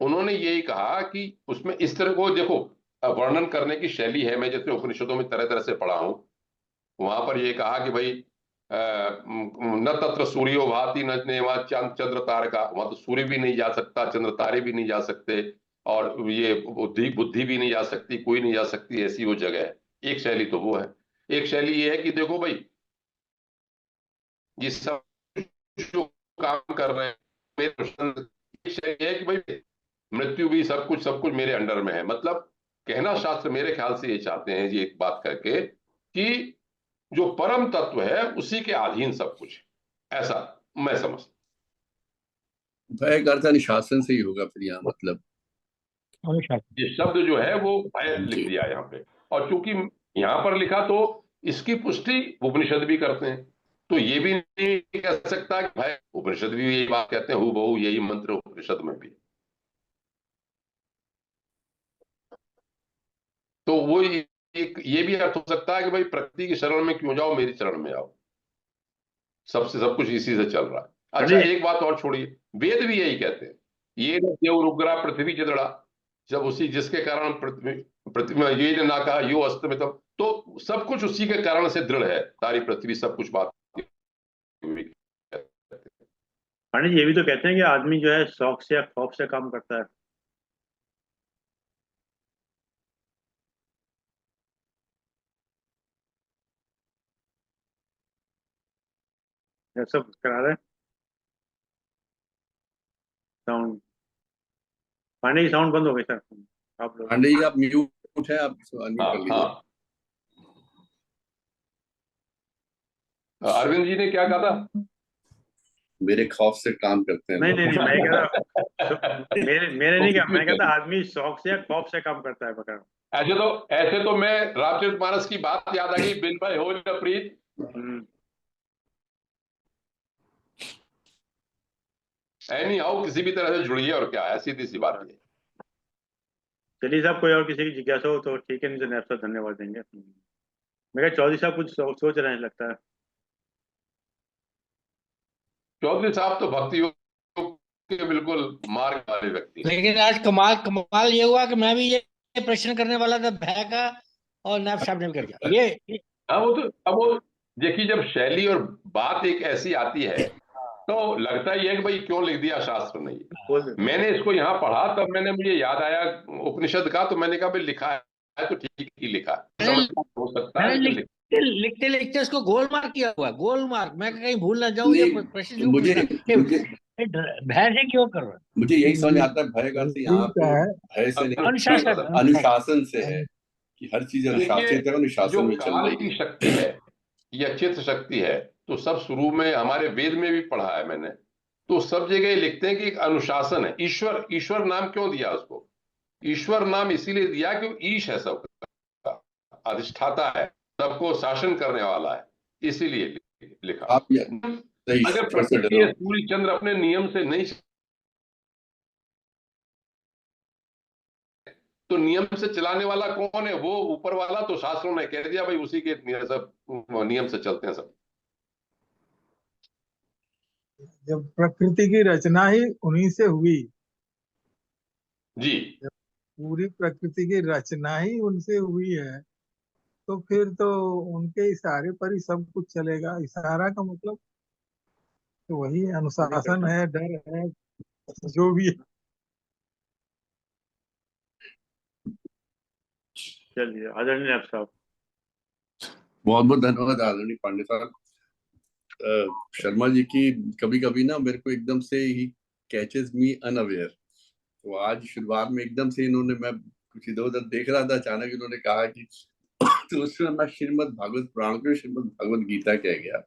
उन्होंने यही कहा कि उसमें इस तरह को देखो, वर्णन करने की शैली है। मैं जैसे उपनिषदों में तरह तरह से पढ़ा हूं, वहां पर ये कहा कि भाई न तत्र सूर्यो भाति न नेवा चंद्र तारका। वहां तो सूर्य भी नहीं जा सकता, चंद्र तारे भी नहीं जा सकते, और ये बुद्धि बुद्धि भी नहीं जा सकती, कोई नहीं जा सकती, ऐसी वो जगह है। एक शैली तो वो है। एक शैली ये है कि देखो भाई, ये सब जो काम कर रहे हैं मेरे प्रश्न, एक शैली है कि भाई मृत्यु भी सब कुछ मेरे अंडर में है। मतलब कहना शास्त्र मेरे ख्याल से ये चाहते हैं ये एक बात करके कि जो परम तत्व है उसी के अधीन सब कुछ है। ऐसा मैं समझता भय का अर्थ अनुशासन से ही होगा फिर यहाँ, मतलब। अनुशासन। हूं। ये शब्द जो है वो भय लिख जी। दिया यहाँ पे, और चूंकि यहाँ पर लिखा तो इसकी पुष्टि उपनिषद भी करते हैं। तो ये भी नहीं कह सकता कि भय, उपनिषद भी यही बात कहते हैं, हु बहु यही मंत्र उपनिषद में भी। तो वो एक ये भी अर्थ हो सकता है कि भाई प्रकृति की शरण में क्यों जाओ, मेरी शरण में आओ, सबसे सब कुछ इसी से चल रहा है। अच्छा, पंडित एक बात और छोड़िए, वेद भी यही कहते हैं, ये न देव रुग्रा पृथ्वी चंद्रा, जब उसी जिसके कारण पृथ्वी पृथ्वी में ये ना कहा यो अस्तमितम, तो सब कुछ उसी के कारण से दृढ़ है, सारी पृथ्वी सब कुछ बात हुई। पंडित ये भी तो कहते हैं कि आदमी जो है शौक से या खौफ से काम करता है। ये सब करा रहे हैं साउंड। पांडे की साउंड बंद हो गई सर, आप लोग। पांडे जी, आप म्यूट है, आप इसको अनम्यूट हाँ कर लीजिए। हाँ, अरविंद जी ने क्या कहा था? मेरे खौफ से काम करते हैं नहीं नहीं लोग। नहीं, मैं कह रहा मेरे मेरे नहीं क्या, मैं कहता ऐसे आदमी शौक से या खौफ से काम करता है बकर। तो मैं रामचरितमानस की बात याद आ गई, बिन भाई हो न प्रीत। हम्म। एनी हाउ किसी भी तरह से जुड़िए, और क्या है, सीधी सी बात है। चलिए साहब, कोई और किसी की जिज्ञासा हो तो ठीक है, नहीं तो नेक्स्ट धन्यवाद देंगे। मैं कहा चौधरी साहब कुछ सोच रहे हैं लगता है। चौधरी साहब तो भक्ति योग के बिल्कुल मार्ग वाले व्यक्ति हैं। लेकिन आज कमाल कमाल ये हुआ कि मैं भी ये प्रश्न करने वाला था भय का, और नायब साहब ने भी कर दिया ये। हाँ, वो तो अब वो देखिए, जब शैली और बात एक ऐसी आती है तो लगता ही है कि भाई क्यों लिख दिया शास्त्र ने ये। बोल दे। मैंने इसको यहाँ पढ़ा तब मैंने मुझे याद आया उपनिषद का, तो मैंने कहा भाई लिखा है तो ठीक ही लिखा है, मैंने समझ हो सकता है मैंने लेकिन लिखते लिखते लिखते उसको गोल मार्क किया हुआ है, गोल मार्क। मैं कहीं भूल ना जाऊं, ये प्रश्न नहीं, क्यों पूछ मुझे रहा कि मुझे भय से क्यों कर रहा है? मुझे यही समझ आता है भय का अर्थ यहाँ ठीक पे है। भय से नहीं, अनुशासन अनुशासन। अनुशासन से है कि हर चीज देखिए, अनुशासित है, अनुशासन जो में चल काल रही की है। शक्ति है या चित्त शक्ति है, तो सब शुरू में हमारे वेद में भी पढ़ा है मैंने, तो सब जगह ये लिखते हैं कि एक अनुशासन है। ईश्वर, ईश्वर नाम क्यों दिया उसको? ईश्वर नाम इसीलिए दिया कि वो ईश है, सबका अधिष्ठाता है, सबको शासन करने वाला है, इसीलिए लिखा। आप ये सही, अगर फिर से डर प्रकृति रहा या हूँ। सूर्य चंद्र अपने नियम से नहीं, तो नियम से चलाने वाला कौन है? वो ऊपर वाला। तो शास्त्रों ने कह दिया भाई उसी के सब नियम से चलते हैं सब। जब प्रकृति की रचना ही उन्हीं से हुई, जी, पूरी प्रकृति की रचना ही उनसे हुई है, तो फिर तो उनके इशारे पर ही सब कुछ चलेगा। इशारा का मतलब तो वही है, अनुशासन है, डर है, जो भी है। चलिए आदरणीय साहब। बहुत बहुत धन्यवाद आदरणीय पांडे साहब। शर्मा जी की कभी कभी ना मेरे को एकदम से ही कैचेस मी अनअवेयर। तो आज शुरुआत में एकदम से इन्होंने, मैं कुछ इधर उधर देख रहा था, अचानक इन्होंने कहा कि तो उसमें मैं श्रीमद् भागवत पुराण को श्रीमद् भागवत गीता कह गया।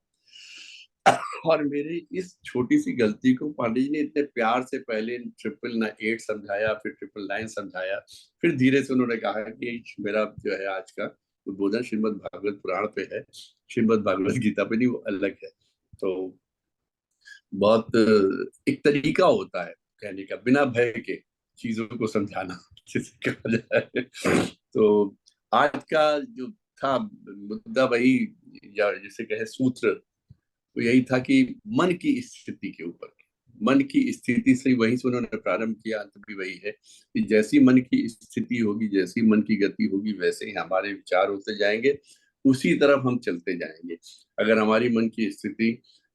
और मेरी इस छोटी सी गलती को पांडे जी ने इतने प्यार से पहले 888 समझाया, फिर 999 समझाया, फिर धीरे से उन्होंने कहा कि मेरा जो है आज का उद्बोधन श्रीमद् भागवत पुराण पे है, श्रीमद् भागवत गीता पे नहीं, वो अलग है। तो बहुत एक तरीका होता है कहने का, बिना भय के चीजों को समझाना जिसे कहा जाए। तो आज का जो था मुद्दा वही, या जिसे कहे सूत्र, तो यही था कि मन की स्थिति के ऊपर, मन की स्थिति से वहीं से उन्होंने प्रारंभ किया, अंत भी वही है कि जैसी मन की स्थिति होगी, जैसी मन की गति होगी, वैसे ही हमारे विचार होते जाएंगे, उसी तरफ हम चलते जाएंगे। अगर हमारी मन की स्थिति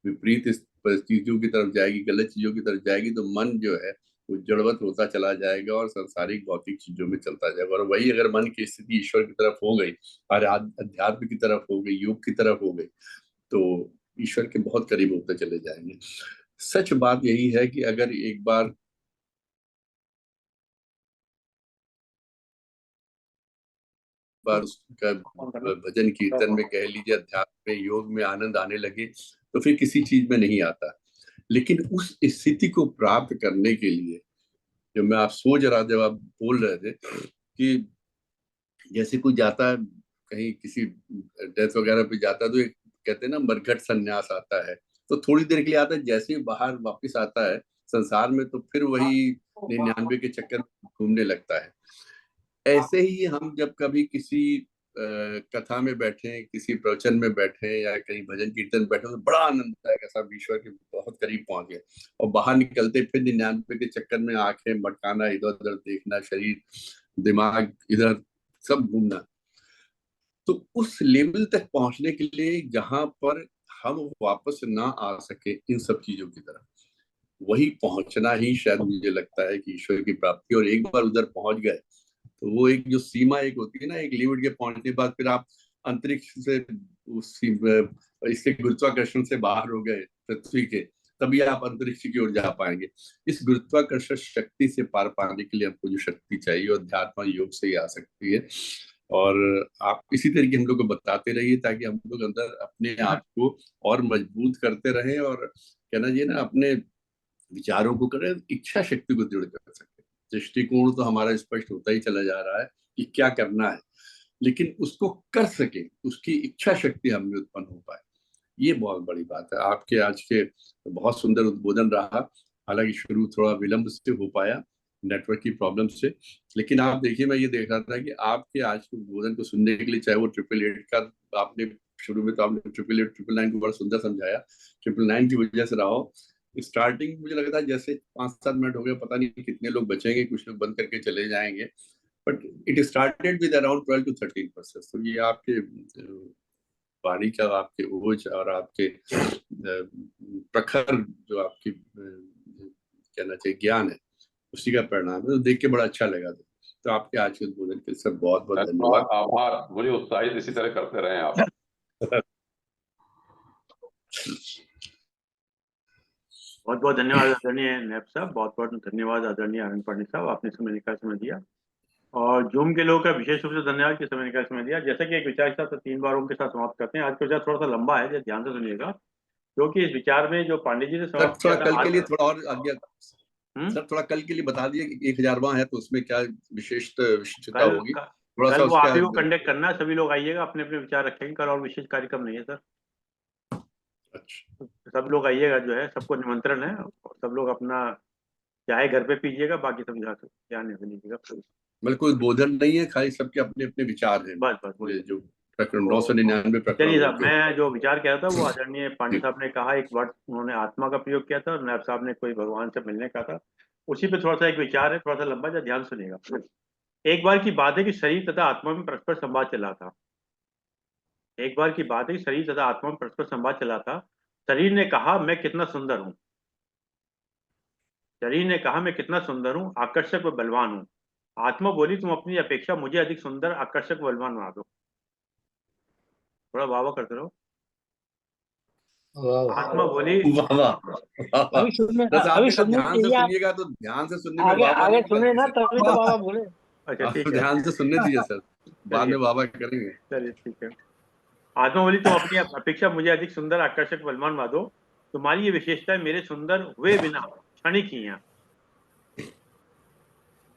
विपरीत परिस्थितियों की तरफ जाएगी, गलत चीजों की तरफ जाएगी, तो मन जो है वो जड़वत होता चला जाएगा और सांसारिक भौतिक चीजों में चलता जाएगा। और वही अगर मन की स्थिति ईश्वर की तरफ हो गई, और अध्यात्म की तरफ हो गई, योग की तरफ हो गई, तो ईश्वर के बहुत करीब होते चले जाएंगे। सच बात यही है कि अगर एक बार उसका भजन कीर्तन में कह लीजिए, अध्यात्म में, योग में आनंद आने लगे, तो फिर किसी चीज में नहीं आता। लेकिन उस स्थिति को प्राप्त करने के लिए, जब मैं आप सोच रहा, जब आप बोल रहे थे कि जैसे कोई जाता है कहीं, किसी डेथ वगैरह पे जाता है, तो एक कहते हैं ना मरघट संन्यास आता है, तो थोड़ी देर के लिए आता है, जैसे ही बाहर वापस आता है संसार में, तो फिर वही 99 के चक्कर में घूमने लगता है। ऐसे ही हम जब कभी किसी कथा में बैठे, किसी प्रवचन में बैठे, या कहीं भजन कीर्तन में बैठे, तो बड़ा आनंद आएगा, सब ईश्वर के बहुत करीब पहुंच गए, और बाहर निकलते फिर 99 के चक्कर में आंखें मटकाना, इधर उधर देखना, शरीर दिमाग इधर सब घूमना। तो उस लेवल तक पहुंचने के लिए जहां पर हम वापस ना आ सके इन सब चीजों की तरफ, वही पहुंचना ही शायद मुझे लगता है कि ईश्वर की प्राप्ति। और एक बार उधर पहुंच गए, तो वो एक जो सीमा एक होती है ना, एक लिमिट के पहुंचने के बाद फिर आप अंतरिक्ष से इसके गुरुत्वाकर्षण से बाहर हो गए पृथ्वी के, तभी आप अंतरिक्ष की ओर जा पाएंगे। इस गुरुत्वाकर्षण शक्ति से पार पाने के लिए हमको जो शक्ति चाहिए, वो अध्यात्म योग से ही आ सकती है। और आप इसी तरीके हम लोग को बताते रहिए, ताकि हम लोग अंदर अपने आप को और मजबूत करते रहें, और कहना चाहिए ना, अपने विचारों को करें, इच्छा शक्ति को दृढ़ कर सके। दृष्टिकोण तो हमारा स्पष्ट होता ही चला जा रहा है कि क्या करना है, लेकिन उसको कर सके, उसकी इच्छा शक्ति हमें उत्पन्न हो पाए, ये बहुत बड़ी बात है। आपके आज के बहुत सुंदर उद्बोधन रहा, हालांकि शुरू थोड़ा विलंब से हो पाया नेटवर्क की प्रॉब्लम से, लेकिन आप देखिए, मैं ये देख रहा था कि आपके आज के उद्बोधन को सुनने के लिए, चाहे वो 888 का आपने शुरू में, तो आपने 888 999 को बड़ा सुंदर समझाया, 999 की वजह से रहा हो। स्टार्टिंग मुझे लगा था जैसे 5-7 मिनट हो गए, पता नहीं कितने लोग बचेंगे, कुछ लोग बंद करके चले जाएंगे, but it started with around 12 to 13%। तो ये आपके वाणी का, आपके ओज और आपके प्रखर जो आपकी कहना चाहिए ज्ञान है, उसी का परिणाम है। तो देख के बड़ा अच्छा लगा था। तो आपके आज के उद्बोधन के लिए सब बहुत बहुत धन्यवाद। आभार, मुझे उत्साहित इसी तरह करते रहें आप। बहुत बहुत धन्यवाद आदरणीय नैब साहब, बहुत बहुत धन्यवाद आदरणीय आनंद पांडे साहब, आपने समय निकाल समय दिया। और जूम के लोगों का विशेष रूप से धन्यवाद कि समय निकाल समय दिया। जैसा कि एक विचार के साथ 3 बार उनके साथ समाप्त करते हैं। आज का विचार थोड़ा सा लंबा है, जो ध्यान से सुनिएगा, क्योंकि इस विचार में जो पांडे जी ने सर समाप्त थोड़ा किया कल था के लिए थोड़ा और आज्ञा, हम्म? सर थोड़ा कल के लिए बता दिए कि 1000वां है, तो उसमें क्या विशिष्टता कल होगी, थोड़ा कल सा वो आप उसका। ही को कंडक्ट करना है, सभी लोग आइएगा, अपने अपने विचार रखेंगे। कल और विशेष कार्यक्रम नहीं है सर। अच्छा, सब लोग आइएगा, जो है सबको निमंत्रण है, और सब लोग अपना चाहे घर पे पीजिएगा, बाकी सब यहाँ से ध्यान नहीं दीजिएगा। मतलब कोई बोधन नहीं है, खाली सबके अपने अपने विचार हैं, बस बस वही। ये जो प्रकरण 999 चलिए प्रकरणों साहब, के। मैं जो विचार कह रहा था वो आदरणीय पांडे साहब ने कहा, एक वर्ड उन्होंने आत्मा का प्रयोग किया था, और नायब साहब ने कोई भगवान से मिलने का था। उसी पे थोड़ा सा एक विचार है, थोड़ा सा लंबा, जो ध्यान सुनेगा। एक बार की बात है कि शरीर तथा आत्मा में परस्पर संवाद चला था। एक बार की बात है कि शरीर तथा आत्मा में परस्पर संवाद चला था। शरीर ने कहा, मैं कितना सुंदर हूँ। शरीर ने कहा, मैं कितना सुंदर हूँ, आकर्षक व बलवान हूँ। आत्मा बोली, तुम अपनी अपेक्षा मुझे अधिक सुंदर, आकर्षक व बलवान बना दो। थोड़ा वाह करते रहो। वाह, आत्मा बोली, वाह वाह वाह वाह। अभी सुनने बस आप बेटा सुनने ध्यान से चाहिए आप। सुनिएगा, तो ध्यान से सुनने में आगे वाह वाह आगे नहीं सुने निकलती ना, सर। तभी तो बाबा बोले। अच्छा आप ठीक है, ध्यान से सुनने दीजिए सर, बाद चलिए में वाह वाह करेंगे। चलिए ठीक है। आत्मा बोली, तुम अपनी अपेक्षा मुझे अधिक सुंदर, आकर्षक, बलवान बना दो। तुम्हारी ये विशेषताएं मेरे सुंदर हुए बिना क्षणिक ही हैं।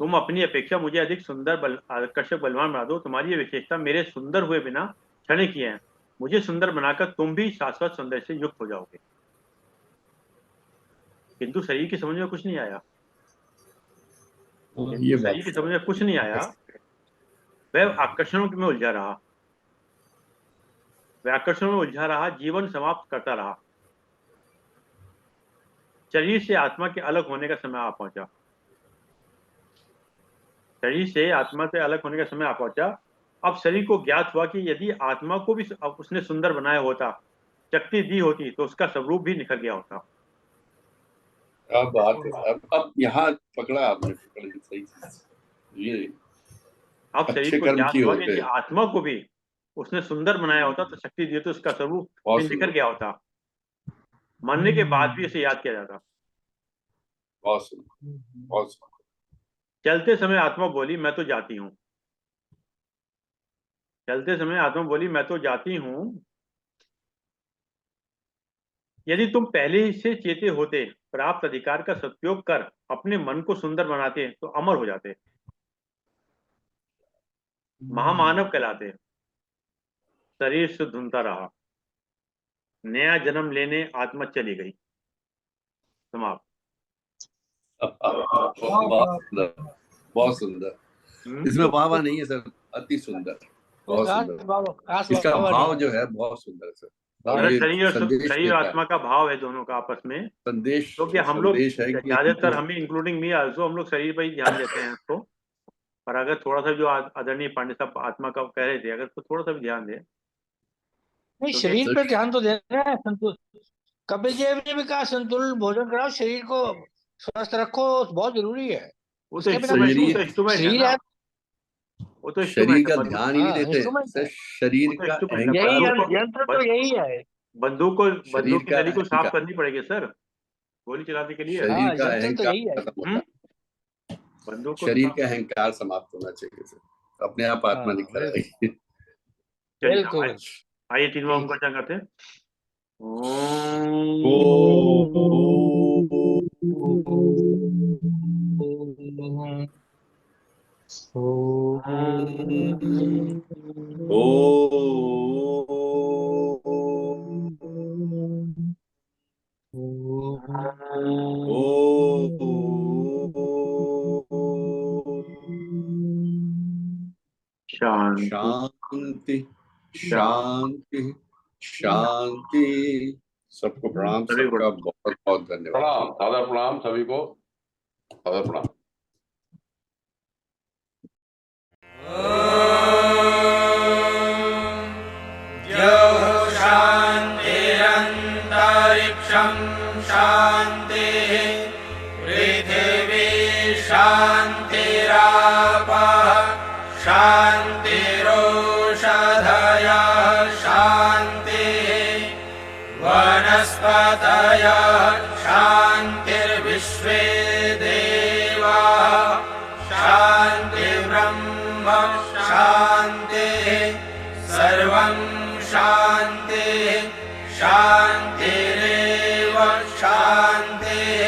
तुम अपनी अपेक्षा मुझे अधिक सुंदर आकर्षक बलवान बना दो। तुम्हारी ये विशेषता मेरे सुंदर हुए बिना क्षणिक ही है। मुझे सुंदर बनाकर तुम भी शाश्वत सौंदर्य से युक्त हो जाओगे। किंतु शरीर की समझ में कुछ नहीं आया। ये शरीर की समझ में कुछ नहीं आया। वह आकर्षणों में उलझा रहा, वह आकर्षणों में उलझा रहा, जीवन समाप्त करता रहा। शरीर से आत्मा के अलग होने का समय आ पहुंचा। शरीर से आत्मा से अलग होने का समय आ पहुंचा। अब शरीर को ज्ञात हुआ कि यदि आत्मा को भी उसने सुंदर बनाया होता, शक्ति दी होती, तो उसका स्वरूप भी निखर गया होता। क्या बात है। अब यहाँ पकड़ा आपने, सही ये अब शरीर अच्छे को कर्म ज्ञात किए हुआ कि होते। यदि आत्मा को भी उसने सुंदर बनाया होता तो शक्ति दी तो उसका स्वरूप भी निखर गया होता। मरने के बाद भी उसे याद किया जाता। बहुत सुंदर, बहुत सुंदर। चलते समय आत्मा बोली मैं तो जाती हूँ। चलते समय आत्मा बोली मैं तो जाती हूँ। यदि तुम पहले से चेते होते, प्राप्त अधिकार का सदुपयोग कर अपने मन को सुंदर बनाते तो अमर हो जाते, महामानव कहलाते। शरीर से धुनता रहा, नया जन्म लेने आत्मा चली गई। समाप्त। बहुत सुंदर, बहुत सुंदर। इसमें वाह नहीं है सर, अति सुंदर, बहुत सुंदर। इसका भाव जो है बहुत सुंदर है सर। और ये शरीर आत्मा का भाव है दोनों का आपस में संदेश, क्योंकि हम लोग संदेश है कि ज्यादातर हमें इंक्लूडिंग मी आल्सो हम लोग शरीर पर ही ध्यान देते हैं इसको। पर अगर थोड़ा सा जो आदरणीय पांडे साहब आत्मा का कह रहे थे, अगर तो थोड़ा सा भी ध्यान दे नहीं, तो शरीर पे ध्यान तो देना है। संतुल कपिल देव ने भी कहा संतुलित भोजन कराओ, शरीर को स्वस्थ रखो, बहुत जरूरी है। वो तो उसके बिना इंस्ट्रूमेंट है शरीर ना। है, वो तो शरीर का इंस्ट्रूमेंट है। ध्यान ही नहीं देते इंस्ट्रूमेंट सर। है। शरीर वो तो का इंस्ट्रूमेंट है। अहंकार, यंत्र तो यही है। बंदूक शरीर की का नली को साफ अहंकार, करनी पड़ेगी सर, गोली चलाने के लिए। शरीर का यंत्र तो यही है। अहंकार खत्म होता है। बंदूक को शरीर का अहंकार समाप्त होना चाहिए सर, अपने आप आत्मा निखर आएगी। बिल्कुल। आइए तीनों ओम का उच्चारण करते हैं। शांति शांति शांति। सबको प्रणाम, सबका बहुत बहुत धन्यवाद। प्रणाम, सादर प्रणाम सभी को, सादर प्रणाम। शान्तिरन्तरिक्षं शान्तिः, पृथिवी शान्तिरापः शान्तिरोषधयः शान्तिः, वनस्पतयः शान्तिर्विश्वे देवाः शान्तिर्ब्रह्म शान्तिः, सर्वं शान्तिः शान्तिरेव शान्तिः।